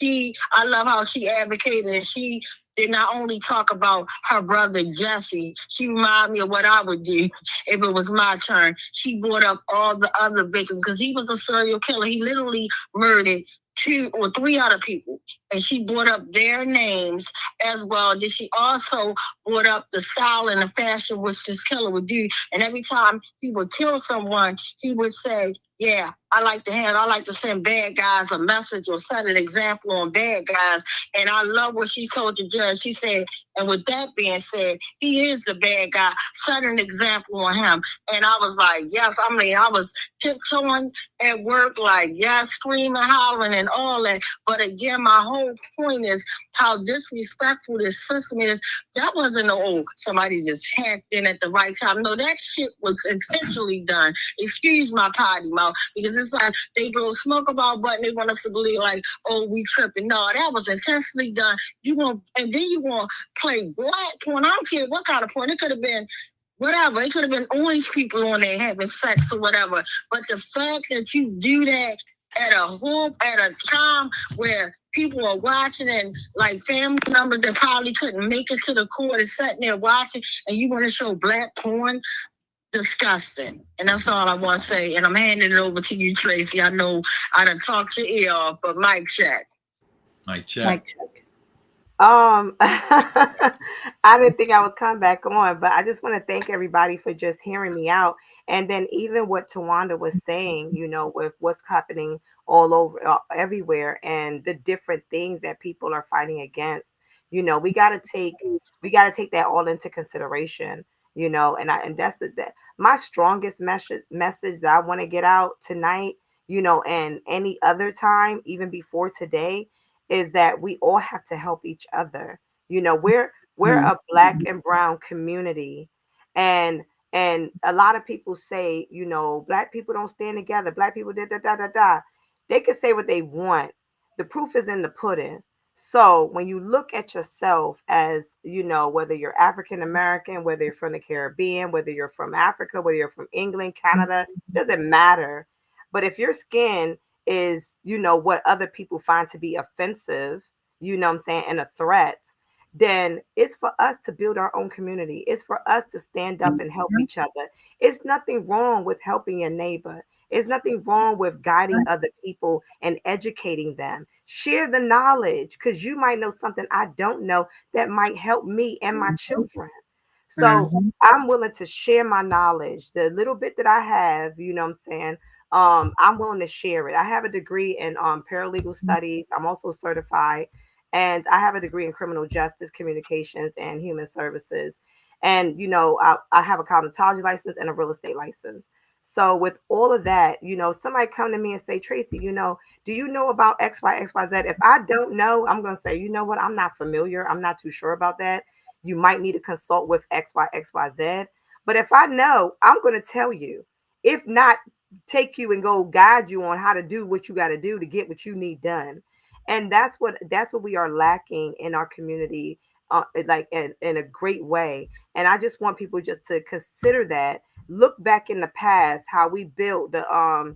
I love how she advocated, and she did not only talk about her brother Jesse, she reminded me of what I would do if it was my turn. She brought up all the other victims because he was a serial killer. He literally murdered 2 or 3 other people, and she brought up their names as well. Then she also brought up the style and the fashion which this killer would do. And every time he would kill someone, he would say, yeah, I like to send bad guys a message or set an example on bad guys. And I love what she told the judge. She said, and with that being said, he is the bad guy. Set an example on him. And I was like, yes, I was tiptoeing at work, yes, screaming, hollering, and all that. But again, my whole point is how disrespectful this system is. That wasn't somebody just hacked in at the right time. No, that shit was intentionally done. Excuse my potty mouth, because it's like they blow smoke up our butt and they want us to believe like, oh, we tripping. No, that was intentionally done. And then you want to play black porn. I don't care what kind of porn. It could have been whatever. It could have been orange people on there having sex or whatever. But the fact that you do that at a time where people are watching and like family members that probably couldn't make it to the court is sitting there watching, and you want to show black porn, disgusting. And that's all I want to say. And I'm handing it over to you, Tracy. I know I done talked your ear off, but mic check. Mic check. Mic check. I didn't think I was coming back on, but I just want to thank everybody for just hearing me out. And then even what Tawanda was saying, with what's happening all over, everywhere, and the different things that people are fighting against, we got to take that all into consideration, and that's my strongest message that I want to get out tonight, and any other time, even before today, is that we all have to help each other. We're a black and brown community, and a lot of people say, black people don't stand together. Black people da da da da da. They can say what they want. The proof is in the pudding. So when you look at yourself as, whether you're African American, whether you're from the Caribbean, whether you're from Africa, whether you're from England, Canada, doesn't matter. But if your skin is, what other people find to be offensive, what I'm saying, and a threat, then it's for us to build our own community. It's for us to stand up and help each other. It's nothing wrong with helping your neighbor. There's nothing wrong with guiding other people and educating them. Share the knowledge, because you might know something I don't know that might help me and my children. So I'm willing to share my knowledge, the little bit that I have, what I'm saying. I'm willing to share it. I have a degree in paralegal studies. I'm also certified, and I have a degree in criminal justice, communications, and human services. And I have a cosmetology license and a real estate license. So with all of that, somebody come to me and say, Tracy, do you know about X, Y, X, Y, Z? If I don't know, I'm going to say, you know what? I'm not familiar. I'm not too sure about that. You might need to consult with X, Y, X, Y, Z. But if I know, I'm going to tell you. If not, take you and go guide you on how to do what you got to do to get what you need done. And that's what we are lacking in our community, like in a great way. And I just want people just to consider that. Look back in the past, how we built the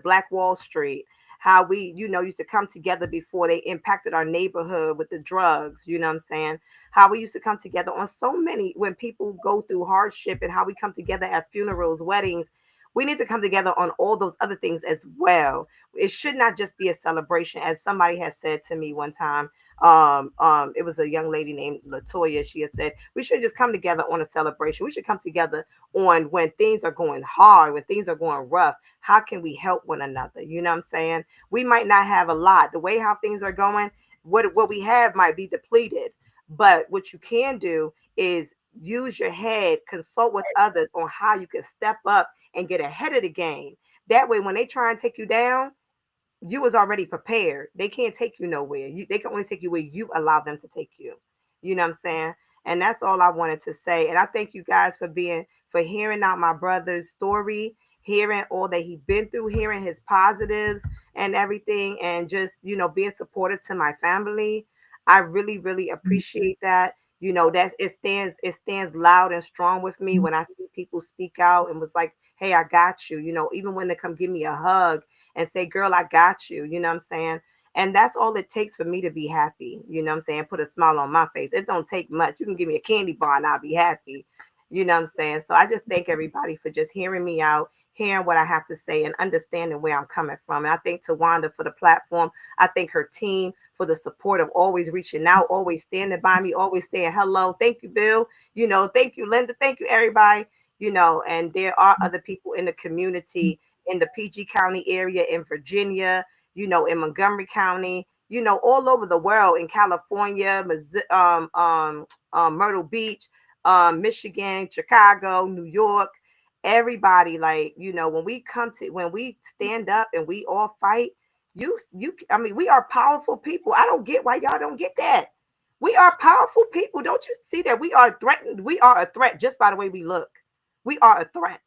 Black Wall Street, how we, used to come together before they impacted our neighborhood with the drugs, what I'm saying? How we used to come together on so many, when people go through hardship, and how we come together at funerals, weddings. We need to come together on all those other things as well. It should not just be a celebration, as somebody has said to me one time. It was a young lady named Latoya. She has said we should just come together on a celebration. We should come together on when things are going hard, when things are going rough. How can we help one another? You know what I'm saying? We might not have a lot. The way how things are going, what we have might be depleted. But what you can do is use your head, consult with others on how you can step up and get ahead of the game. That way, when they try and take you down, you was already prepared. They can't take you nowhere. They can only take you where you allow them to take you. You know what I'm saying? And that's all I wanted to say. And I thank you guys for hearing out my brother's story, hearing all that he's been through, hearing his positives and everything, and just, being supportive to my family. I really, really appreciate that. That it stands loud and strong with me when I see people speak out and was like, hey, I got you. Even when they come give me a hug and say, girl, I got you. You know what I'm saying? And that's all it takes for me to be happy. You know what I'm saying? Put a smile on my face. It don't take much. You can give me a candy bar and I'll be happy. You know what I'm saying? So I just thank everybody for just hearing me out, hearing what I have to say, and understanding where I'm coming from. And I thank Tawanda for the platform. I thank her team for the support of always reaching out, always standing by me, always saying hello. Thank you, Bill. Thank you, Linda. Thank you, everybody. And there are other people in the community in the PG County area, in Virginia, in Montgomery County, all over the world, in California, Myrtle Beach, Michigan, Chicago, New York, everybody. Like, when we stand up and we all fight, we are powerful people. I don't get why y'all don't get that. We are powerful people. Don't you see that we are threatened? We are a threat just by the way we look. We are a threat.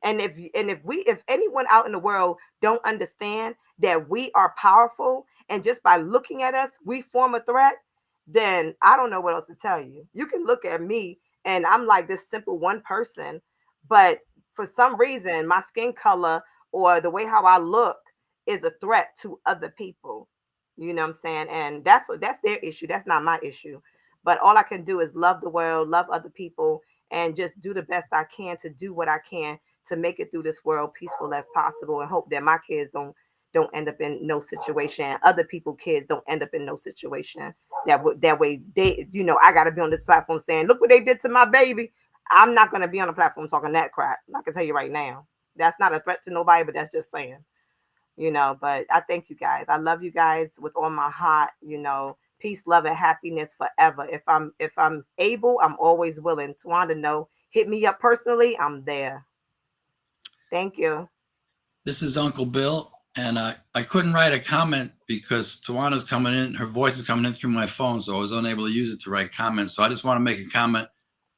And if anyone out in the world don't understand that we are powerful, and just by looking at us we form a threat, then I don't know what else to tell you. You can look at me and I'm like this simple one person, but for some reason my skin color or the way how I look is a threat to other people. You know what I'm saying? And that's their issue. That's not my issue. But all I can do is love the world, love other people, and just do the best I can to do what I can to make it through this world peaceful as possible, and hope that my kids don't end up in no situation, other people kids don't end up in no situation that way they, I got to be on this platform saying look what they did to my baby. I'm not going to be on the platform talking that crap. I can tell you right now, that's not a threat to nobody, but that's just saying, but I thank you guys. I love you guys with all my heart. Peace, love, and happiness forever. If I'm able, I'm always willing to want to know, hit me up personally, I'm there. Thank you. This is Uncle Bill, and I couldn't write a comment because Tawana's coming in, her voice is coming in through my phone, so I was unable to use it to write comments. So I just want to make a comment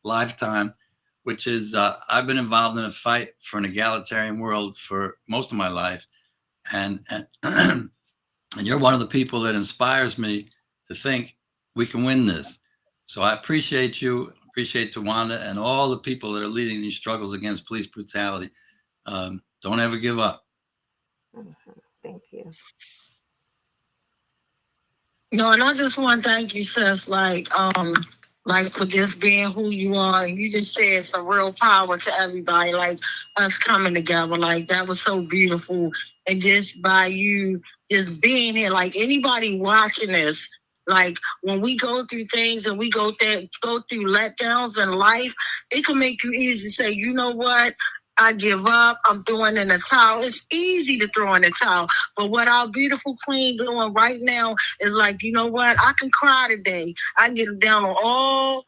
live time, which is I've been involved in a fight for an egalitarian world for most of my life, and and you're one of the people that inspires me to think we can win this. So I appreciate you, appreciate Tawanda, and all the people that are leading these struggles against police brutality. Don't ever give up. Thank you. No, and I just want to thank you, sis, like for just being who you are. And you just said some real power to everybody, like us coming together. Like that was so beautiful. And just by you just being here, like anybody watching this, like when we go through things and we go through letdowns in life, it can make you easy to say, you know what? I give up. I'm throwing in the towel. It's easy to throw in the towel. But what our beautiful queen doing right now is like, you know what? I can cry today. I can get down on all,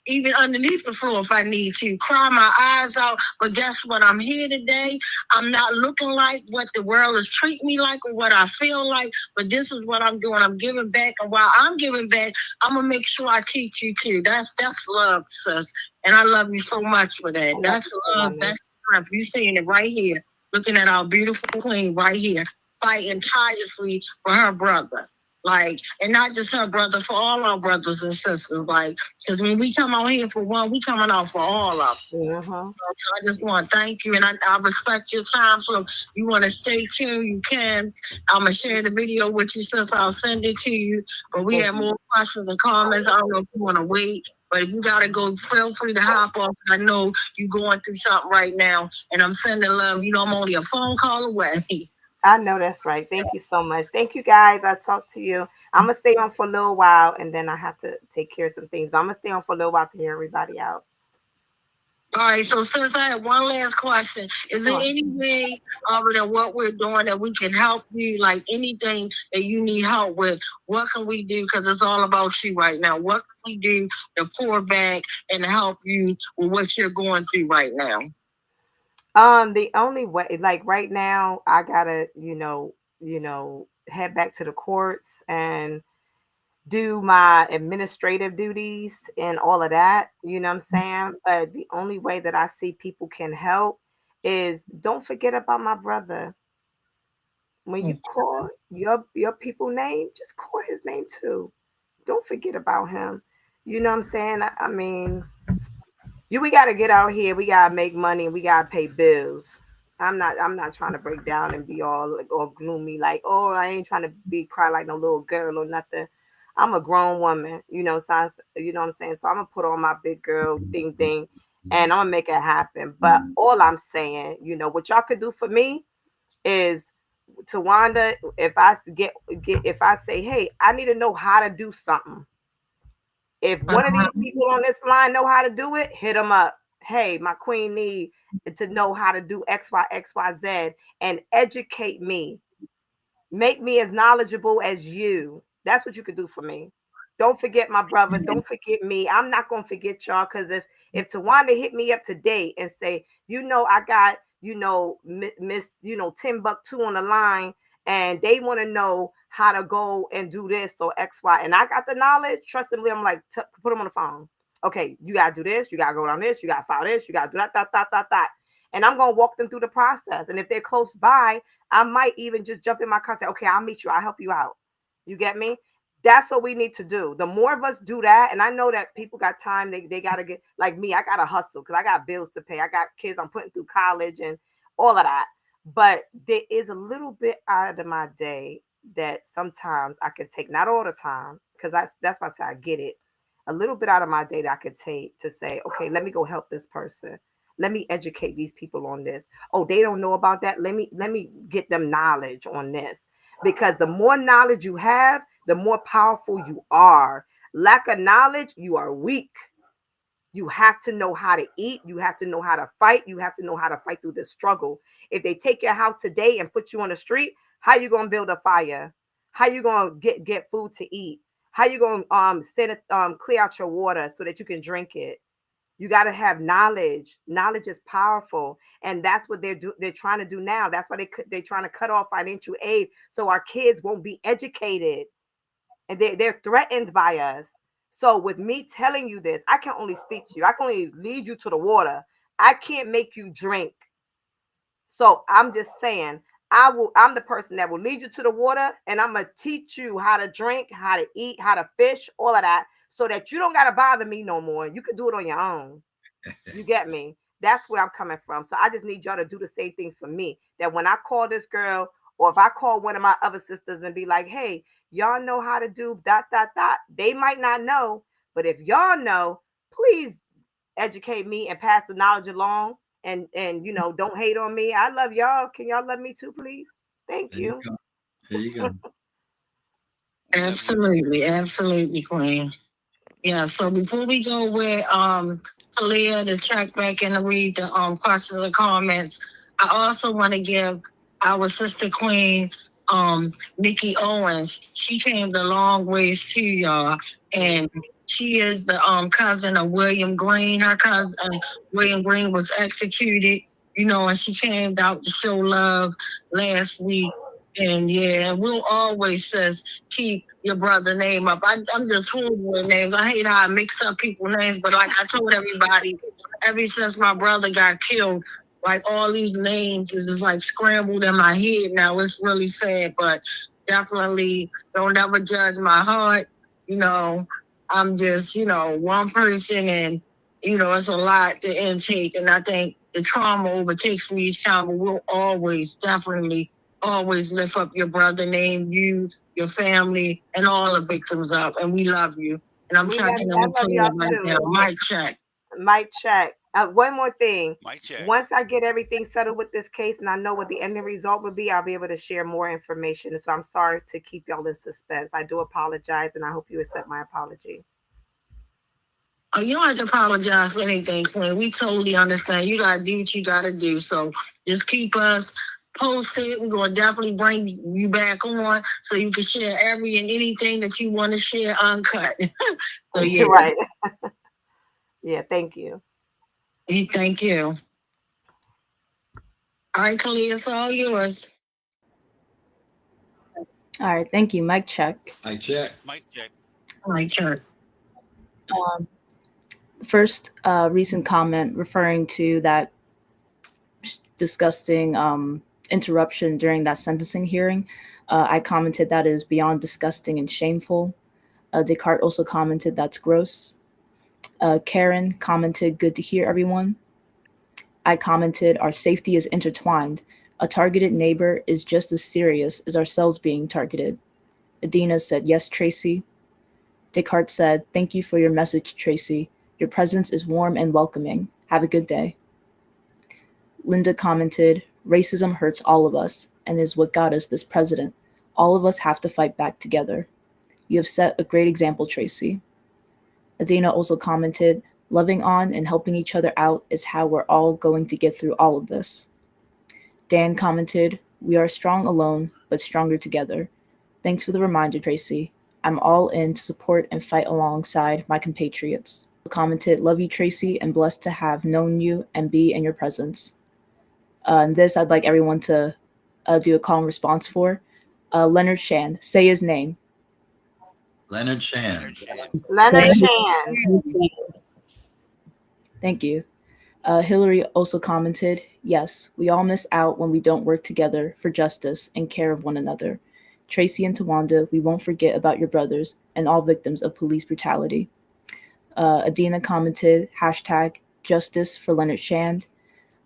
even underneath the floor if I need to. Cry my eyes out. But guess what? I'm here today. I'm not looking like what the world is treating me like or what I feel like. But this is what I'm doing. I'm giving back. And while I'm giving back, I'm going to make sure I teach you too. That's love, sis. And I love you so much for that. That's love. That's strength. You seeing it right here. Looking at our beautiful queen right here, fighting tirelessly for her brother. Like, and not just her brother, for all our brothers and sisters. Like, because when we come out here for one, we coming out for all of them. So I just want to thank you, and I respect your time. So if you want to stay tuned, you can. I'm going to share the video with you, sis. I'll send it to you. But we have more questions and comments. I don't know if you want to wait. But if you got to go, feel free to hop off. I know you're going through something right now, and I'm sending love. I'm only a phone call away. I know that's right. Thank you so much. Thank you, guys. I talked to you. I'm going to stay on for a little while, and then I have to take care of some things. But I'm going to stay on for a little while to hear everybody out. All right, so since I have one last question, is there any way other than what we're doing that we can help you, like anything that you need help with? What can we do? Because it's all about you right now. What can we do to pour back and help you with what you're going through right now? The only way, like right now, I gotta, head back to the courts and do my administrative duties and all of that. You know what I'm saying? But the only way that I see people can help is don't forget about my brother. When you call your people name, just call his name too. Don't forget about him. You know what I'm saying? I mean, we gotta get out here. We gotta make money. We gotta pay bills. I'm not trying to break down and be all gloomy like, oh, I ain't trying to be cry like no little girl or nothing. I'm a grown woman, so you know what I'm saying? So I'm gonna put on my big girl thing and I'm gonna make it happen. But all I'm saying, what y'all could do for me is to Wanda, if I if I say, hey, I need to know how to do something. If one of these people on this line know how to do it, hit them up. Hey, my queen need to know how to do XYZ and educate me. Make me as knowledgeable as you. That's what you could do for me. Don't forget my brother. Don't forget me. I'm not gonna forget y'all, because if Tawanda hit me up today and say, I got Miss Timbuktu on the line, and they want to know how to go and do this or XY, and I got the knowledge. Trust me, I'm like, put them on the phone. okay, you gotta do this, you gotta go down this, you gotta file this, you gotta do that. And I'm gonna walk them through the process. And if they're close by, I might even just jump in my car and say, okay, I'll meet you, I'll help you out. You get me? That's what we need to do. The more of us do that, and I know that people got time, they gotta get, like me, I gotta hustle because I got bills to pay. I got kids I'm putting through college and all of that. But there is a little bit out of my day that sometimes I can take, not all the time, because that's why I say I get it. A little bit out of my day that I could take to say, okay, let me go help this person. Let me educate these people on this. Oh, they don't know about that. Let me get them knowledge on this. Because the more knowledge you have, the more powerful you are. Lack of knowledge, you are weak. You have to know how to eat. You have to know how to fight. You have to know how to fight through the struggle. If they take your house today and put you on the street, how you gonna build a fire? How you gonna get food to eat? How you gonna send it, clear out your water so that you can drink it? You got to have knowledge. Knowledge is powerful, and that's what they're trying to do now. That's why they're trying to cut off financial aid so our kids won't be educated, and they're threatened by us. So with me telling you this, I can only speak to you. I can only lead you to the water. I can't make you drink. So I'm just saying, I'm the person that will lead you to the water, and I'm gonna teach you how to drink, how to eat, how to fish, all of that, so that you don't gotta bother me no more. You can do it on your own. You get me? That's where I'm coming from. So I just need y'all to do the same thing for me. That when I call this girl, or if I call one of my other sisters and be like, hey, y'all know how to do dot dot dot, they might not know, but if y'all know, please educate me and pass the knowledge along. And don't hate on me. I love y'all. Can y'all love me too, please? Thank There you you. go. There you go. Absolutely, Queen. Yeah, so before we go with Talia to check back and to read the questions and comments, I also want to give our sister Queen Nikki Owens. She came the long ways too, y'all. And she is the cousin of William Green. Her cousin William Green was executed, and she came out to show love last week. And yeah, we'll always says keep your brother name up. I'm just horrible with names. I hate how I mix up people's names, but like I told everybody, ever since my brother got killed, like all these names is just like scrambled in my head now. It's really sad, but definitely don't ever judge my heart. I'm just, one person, and it's a lot to intake, and I think the trauma overtakes me each time, but we'll always definitely always lift up your brother, name you, your family, and all the victims up. And we love you. And I'm checking in with you right now. Mic check. Mic check. One more thing. Mic check. Once I get everything settled with this case and I know what the ending result would be, I'll be able to share more information. So I'm sorry to keep y'all in suspense. I do apologize, and I hope you accept my apology. Oh, you don't have to apologize for anything, Queen. We totally understand. You got to do what you got to do. So just keep us posted. We're going to definitely bring you back on so you can share every and anything that you want to share uncut. So, yeah. Right. Yeah, thank you. Thank you. All right, Kalia, it's all yours. All right, thank you. Mic check. Mic check. Mic check. Mic check. First recent comment referring to that disgusting interruption during that sentencing hearing. I commented that is beyond disgusting and shameful. Descartes also commented that's gross. Karen commented, good to hear everyone. I commented, our safety is intertwined. A targeted neighbor is just as serious as ourselves being targeted. Adina said, yes, Tracy. Descartes said, thank you for your message, Tracy. Your presence is warm and welcoming. Have a good day. Linda commented, racism hurts all of us and is what got us this president. All of us have to fight back together. You have set a great example, Tracy. Adina also commented, loving on and helping each other out is how we're all going to get through all of this. Dan commented, we are strong alone, but stronger together. Thanks for the reminder, Tracy. I'm all in to support and fight alongside my compatriots. Commented, love you, Tracy, and blessed to have known you and be in your presence. And this I'd like everyone to do a call and response for. Leonard Shand, say his name. Leonard Shand. Leonard Shand. Thank you. Hillary also commented, yes, we all miss out when we don't work together for justice and care of one another. Tracy and Tawanda, we won't forget about your brothers and all victims of police brutality. Adina commented, hashtag justice for Leonard Shand.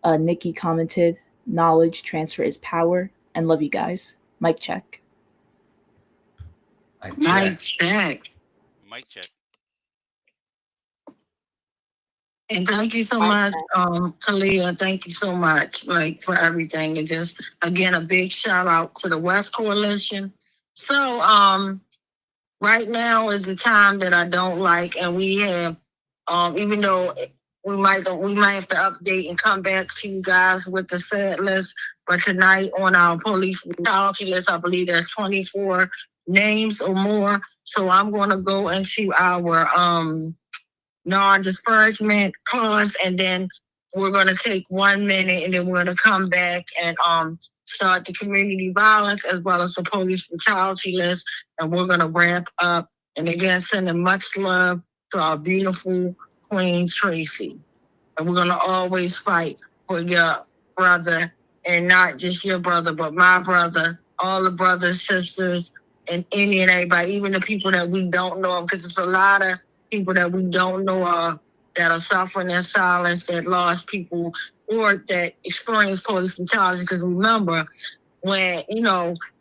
Nikki commented, knowledge transfer is power, and love you guys. Mic check. Mic check. Mic check. And thank you so much, Talia. Thank you so much, for everything. And just again, a big shout out to the West Coalition. So, right now is the time that I don't like, and we have, even though we might have to update and come back to you guys with the set list. But tonight on our police brutality list, I believe there's 24 names or more. So I'm going to go into our non-disbursement clause, and then we're going to take 1 minute, and then we're going to come back and start the community violence as well as the police brutality list, and we're going to wrap up. And again, sending much love to our beautiful Queen Tracy. And we're going to always fight for your brother, and not just your brother, but my brother, all the brothers, sisters, and any and everybody, even the people that we don't know, because it's a lot of people that we don't know of that are suffering in silence, that lost people, or that experience police brutality. Because remember, when,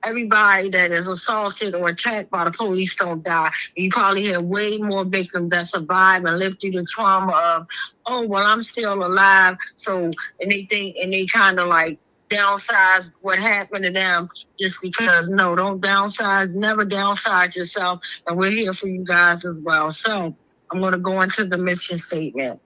everybody that is assaulted or attacked by the police don't die, you probably have way more victims that survive and live through the trauma of, oh, well, I'm still alive. So, and they kind of like downsize what happened to them just because. No, don't downsize, never downsize yourself. And we're here for you guys as well. So I'm going to go into the mission statement.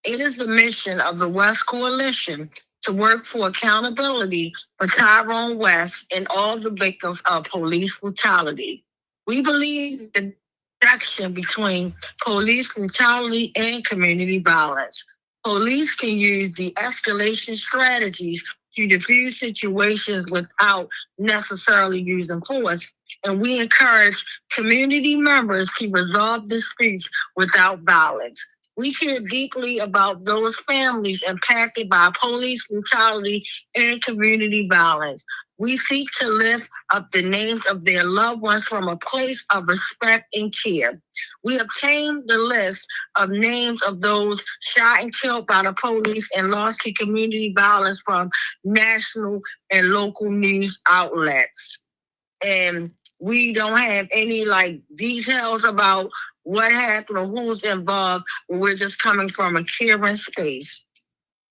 It is the mission of the West Coalition to work for accountability for Tyrone West and all the victims of police brutality. We believe the connection between police brutality and community violence. Police can use the escalation strategies to diffuse situations without necessarily using force. And we encourage community members to resolve disputes without violence. We care deeply about those families impacted by police brutality and community violence. We seek to lift up the names of their loved ones from a place of respect and care. We obtained the list of names of those shot and killed by the police and lost to community violence from national and local news outlets. And we don't have any details about what happened or who's involved. We're just coming from a caring space.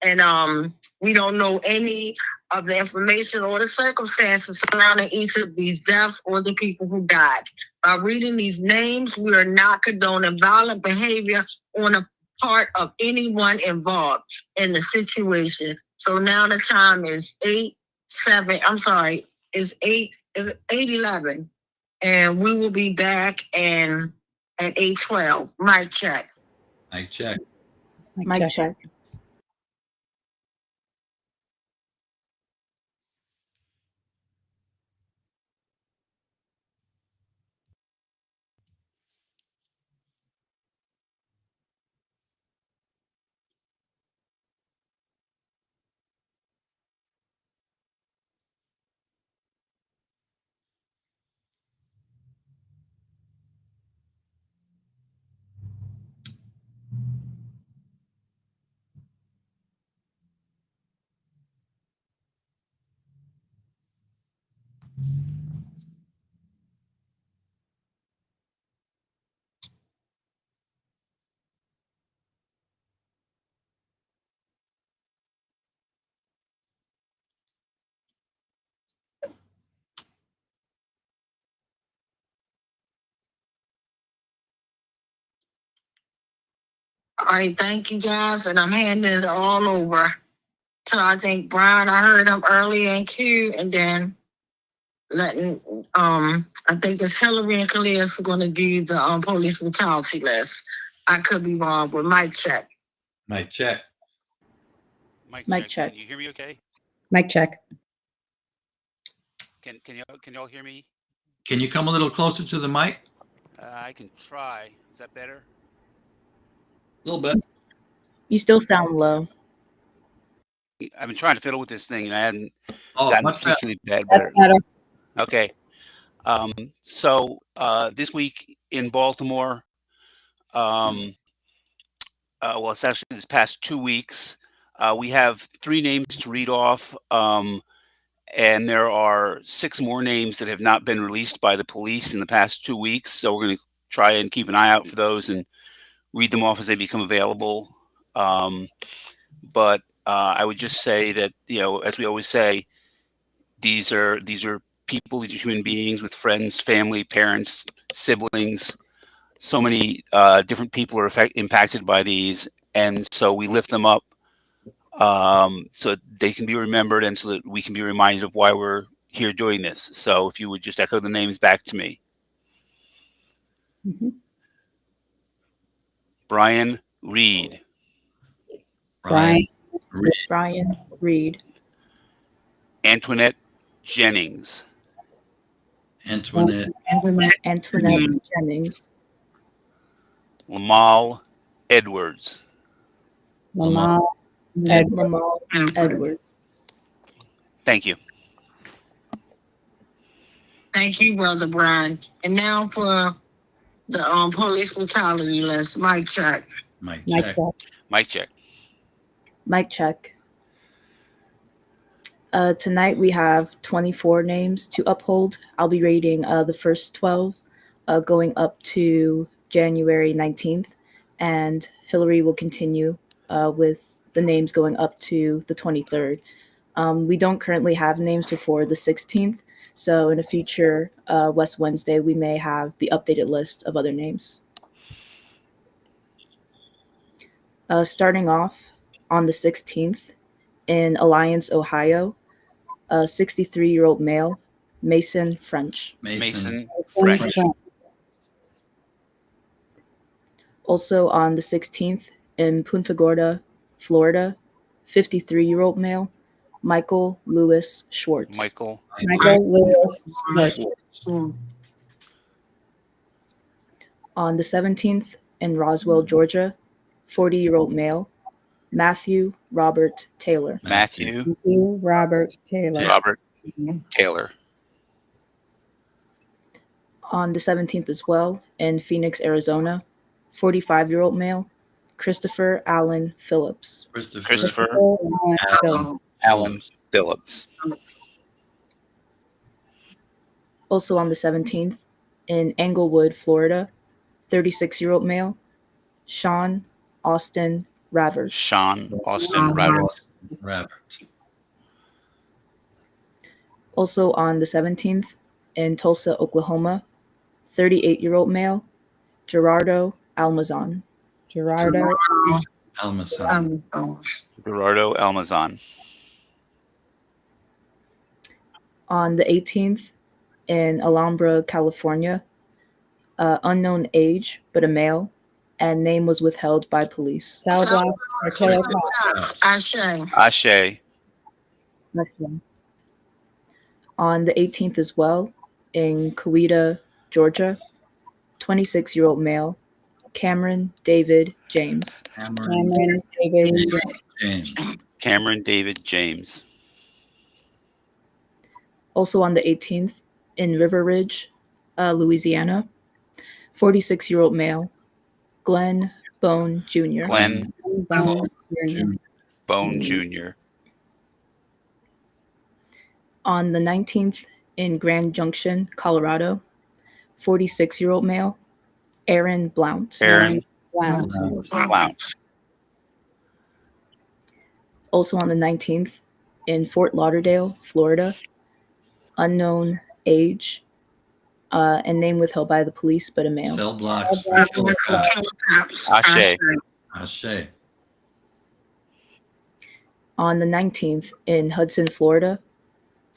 And we don't know any of the information or the circumstances surrounding each of these deaths or the people who died. By reading these names, we are not condoning violent behavior on the part of anyone involved in the situation. So now the time is 8:11. And we will be back at 8:12. Mic check. Mic check. Mic check. All right, thank you guys. And I'm handing it all over to, I think, Brian. I heard him earlier in Q, and then I think it's Hillary and Kalia who are going to do the police brutality list. I could be wrong, but mic check. Mic check. Mic check. Can you hear me okay? Mic check. Can y'all hear me? Can you come a little closer to the mic? I can try. Is that better? little bit. You still sound low. I've been trying to fiddle with this thing, and I hadn't Oh, gotten much better. particularly bad. That's better. Okay. So this week in Baltimore, well, it's actually this past 2 weeks, we have 3 names to read off, and there are 6 more names that have not been released by the police in the past 2 weeks. So we're going to try and keep an eye out for those and read them off as they become available. But I would just say that, as we always say, these are people, these are human beings with friends, family, parents, siblings. So many different people are impacted by these, and so we lift them up so they can be remembered and so that we can be reminded of why we're here doing this. So if you would just echo the names back to me. Mm-hmm. Brian Reed. Brian Reed. Antoinette Jennings. Antoinette Jennings. Lamal Edwards. Lamal Edwards. Thank you. Thank you, Brother Brian. And now for the police brutality list. Mic check. Mic Mic check. check. Mic check. Mic check. Tonight we have 24 names to uphold. I'll be reading the first 12 going up to January 19th, and Hillary will continue with the names going up to the 23rd. We don't currently have names before the 16th, so in a future West Wednesday, we may have the updated list of other names. Starting off on the 16th, in Alliance, Ohio, a 63-year-old male, Mason French. Mason French. Also on the 16th, in Punta Gorda, Florida, 53-year-old male, Michael Lewis Schwartz. Michael Lewis Schwartz. On the 17th, in Roswell, Georgia, 40-year-old male, Matthew Robert Taylor. Matthew Robert Taylor. Robert Taylor. On the 17th as well, in Phoenix, Arizona, 45-year-old male, Christopher Allen Phillips. Christopher Allen Phillips. Also on the 17th, in Englewood, Florida, 36-year-old male, Sean Austin Ravert. Sean Austin Ravert. Also on the 17th, in Tulsa, Oklahoma, 38-year-old male, Gerardo Almazan. Gerardo Almazan. On the 18th, in Alhambra, California, unknown age, but a male, and name was withheld by police. Cell blocks or killer Ashe. On the 18th as well, in Coweta, Georgia, 26-year-old male, Cameron David James. Cameron David James. Cameron David James. Also on the 18th, in River Ridge, Louisiana, 46-year-old male, Glenn Bone Jr. Glenn Bone Jr. On the 19th, in Grand Junction, Colorado, 46-year-old male, Aaron Blount. Blount. Also on the 19th, in Fort Lauderdale, Florida, unknown age, and name withheld by the police, but a male. Cell blocks. Ashe. On the 19th, in Hudson, Florida,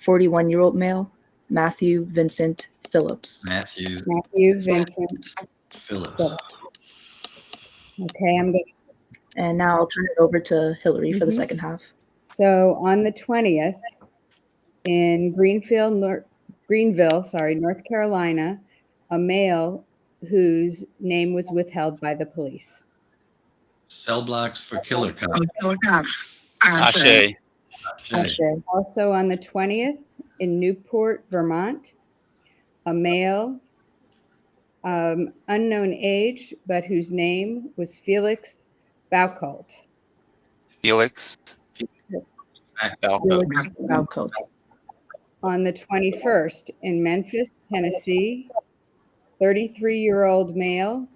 41-year-old male, Matthew Vincent Phillips. Matthew Vincent Phillips. Okay, I'm good. And now I'll turn it over to Hillary for the second half. So on the 20th, in Greenville, North Carolina, a male whose name was withheld by the police. Cell blocks for killer cops. Killer cops. Ashe. Ashe. Also on the 20th in Newport, Vermont, a male, unknown age, but whose name was Felix Baucult. Felix Baucult. On the 21st in Memphis, Tennessee, 33-year-old male,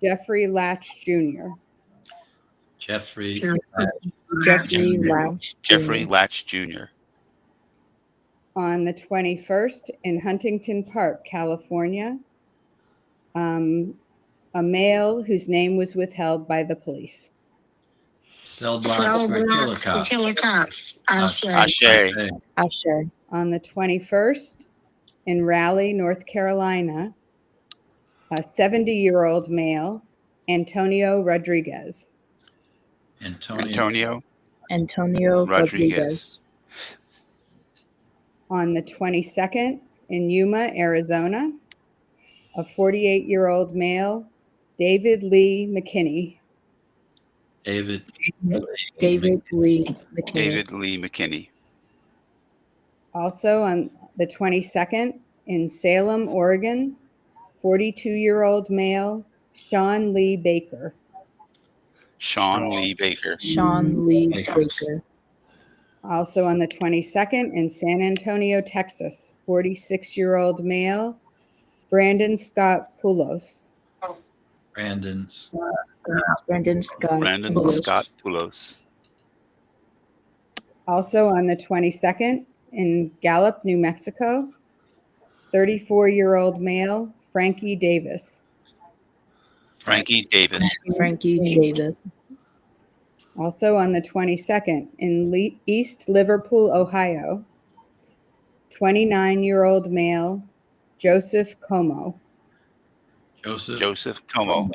Jeffrey Latch Jr. Jeffrey Latch Jr. On the 21st in Huntington Park, California, a male whose name was withheld by the police. Cell blocks for killer cops. Killer cops. Ashe. Ashe. On the 21st in Raleigh, North Carolina, a 70-year-old male, Antonio Rodriguez. Antonio Rodriguez. On the 22nd in Yuma, Arizona, a 48-year-old male, David Lee McKinney. David Lee McKinney. Also on the 22nd in Salem, Oregon, 42-year-old male, Sean Lee Baker. Sean Lee Baker. Also on the 22nd in San Antonio, Texas, 46-year-old male, Brandon Scott Poulos. Brandon Scott Poulos. Also on the 22nd in Gallup, New Mexico, 34-year-old male, Frankie Davis. Also on the 22nd in East Liverpool, Ohio, 29-year-old male, Joseph Como. Joseph Como.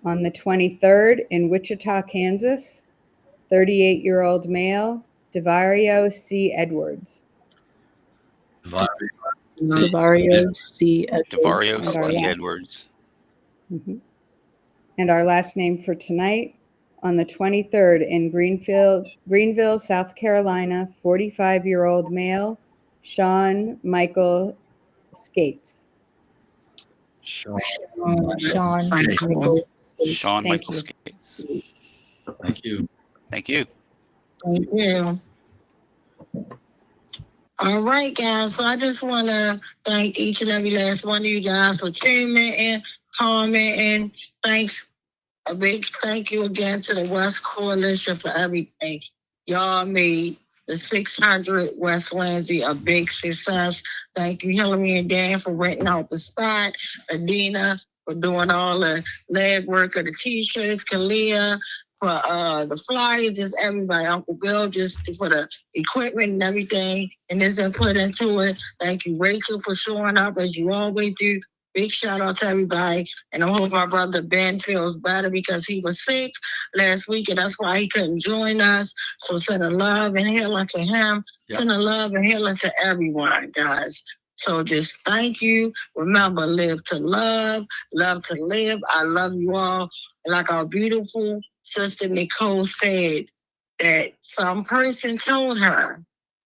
On the 23rd in Wichita, Kansas, 38-year-old male, Devario C. Edwards. Devario C. Edwards. Mm-hmm. And our last name for tonight, on the 23rd in Greenville, South Carolina, 45-year-old male, Sean Michael Skates. Sean Michael Skates. Thank you. Thank you. All right, guys. So I just want to thank each and every last one of you guys for tuning in, commenting. Thanks. A big thank you again to the West Coalition for everything. Y'all made the 600 West Wednesday a big success. Thank you, Hillary and Dan, for renting out the spot. Adina for doing all the leg work of the t-shirts. Kalia for the flyers, just everybody. Uncle Bill just for the equipment and everything and his input into it. Thank you, Rachel, for showing up as you always do. Big shout out to everybody. And I hope my brother Ben feels better because he was sick last week and that's why he couldn't join us. So send a love and healing to him. Yep. Send a love and healing to everyone, guys. So just thank you. Remember, live to love to live. I love you all. And like our beautiful sister Nicole said, that some person told her,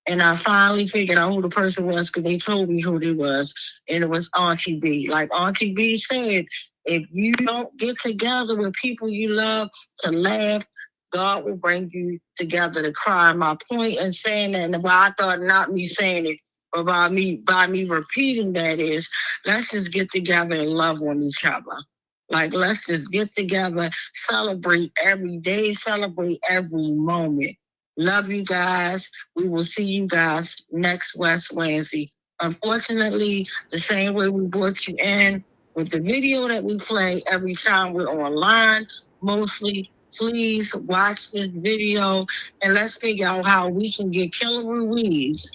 and I finally figured out who the person was because they told me who they was, and it was Auntie B. Like Auntie B said, if you don't get together with people you love to laugh, God will bring you together to cry. My point in saying that, and why I thought not me saying it, but by me repeating that is, let's just get together and love on each other. Like, let's just get together, celebrate every day, celebrate every moment. Love you guys. We will see you guys next West Wednesday. Unfortunately, the same way we brought you in with the video that we play every time we're online, mostly, please watch this video and let's figure out how we can get Killer Ruiz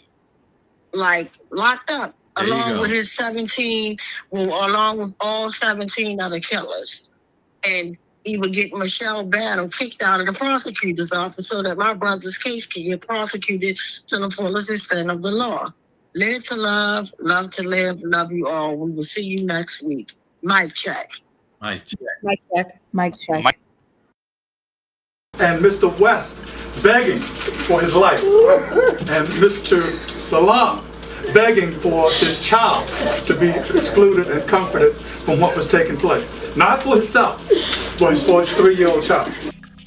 like locked up along with his 17, along with all 17 other killers. And either get Michelle Battle kicked out of the prosecutor's office so that my brother's case can get prosecuted to the fullest extent of the law. Live to love to live. Love you all. We will see you next week. Mic check. Mike check. Mic check. Mic check. And Mr. West begging for his life, and Mr. Salam begging for his child to be excluded and comforted from what was taking place. Not for himself, but for his 3-year-old child.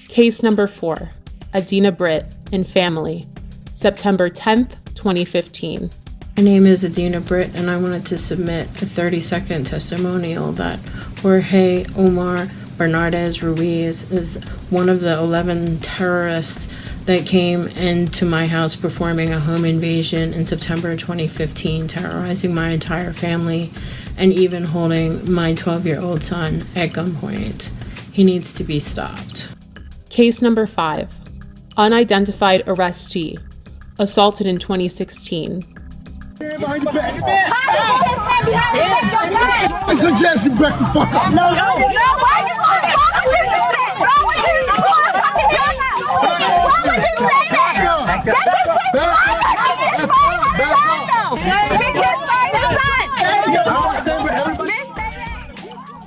Case number 4, Adina Britt and family, September 10th, 2015. My name is Adina Britt, and I wanted to submit a 30-second testimonial that Jorge Omar Bernardez Ruiz is one of the 11 terrorists that came into my house performing a home invasion in September 2015, terrorizing my entire family and even holding my 12-year-old son at gunpoint. He needs to be stopped. Case number 5, unidentified arrestee, assaulted in 2016. I suggest you back the fuck up. No, why you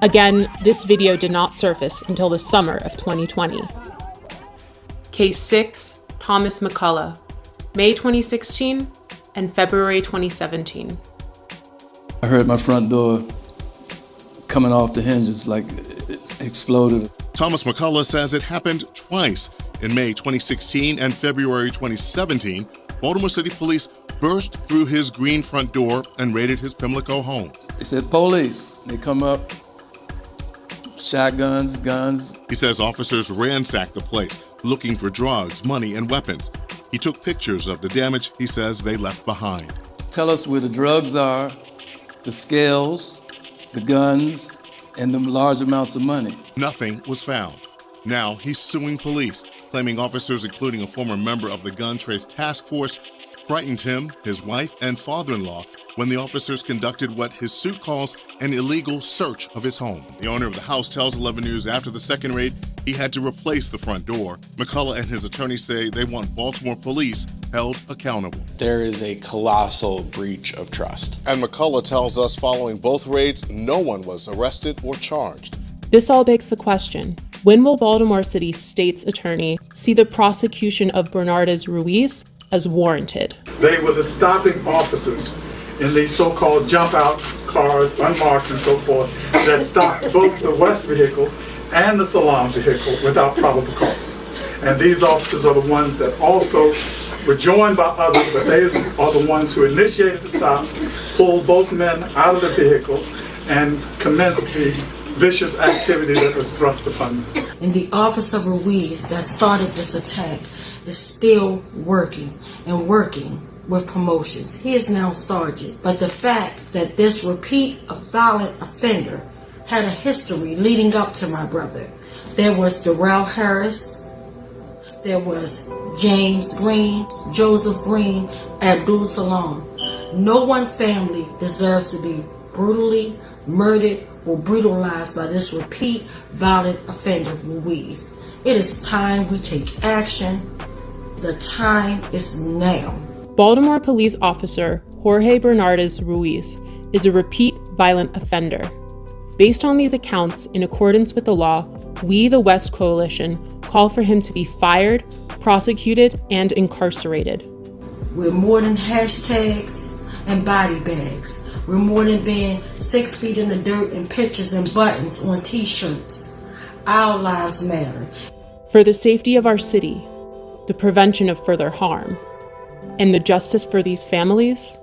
Again, this video did not surface until the summer of 2020. Case 6, Thomas McCullough, May 2016 and February 2017. I heard my front door coming off the hinges like it exploded. Thomas McCullough says it happened twice. In May 2016 and February 2017, Baltimore City Police burst through his green front door and raided his Pimlico home. They said, police. They come up, shotguns, guns. He says officers ransacked the place, looking for drugs, money, and weapons. He took pictures of the damage he says they left behind. Tell us where the drugs are, the scales, the guns, and the large amounts of money. Nothing was found. Now he's suing police, claiming officers, including a former member of the Gun Trace Task Force, frightened him, his wife, and father-in-law when the officers conducted what his suit calls an illegal search of his home. The owner of the house tells 11 News after the second raid, he had to replace the front door. McCullough and his attorney say they want Baltimore police held accountable. There is a colossal breach of trust. And McCullough tells us following both raids, no one was arrested or charged. This all begs the question, when will Baltimore City State's attorney see the prosecution of Bernardez Ruiz as warranted? They were the stopping officers in these so-called jump-out cars, unmarked and so forth, that stopped both the West vehicle and the Salam vehicle without probable cause. And these officers are the ones that also were joined by others, but they are the ones who initiated the stops, pulled both men out of the vehicles, and commenced the vicious activity that was thrust upon them. And the Officer Ruiz that started this attack is still working and working with promotions. He is now sergeant. But the fact that this repeat violent offender had a history leading up to my brother. There was Darrell Harris, there was James Green, Joseph Green, Abdul Salam. No one family deserves to be brutally murdered or brutalized by this repeat violent offender Ruiz. It is time we take action. The time is now. Baltimore police officer Jorge Bernardez Ruiz is a repeat violent offender. Based on these accounts, in accordance with the law, we, the West Coalition, call for him to be fired, prosecuted, and incarcerated. We're more than hashtags and body bags. We're more than being 6 feet in the dirt and pictures and buttons on t-shirts. Our lives matter. For the safety of our city, the prevention of further harm, and the justice for these families,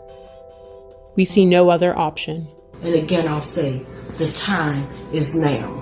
we see no other option. And again, I'll say, the time is now.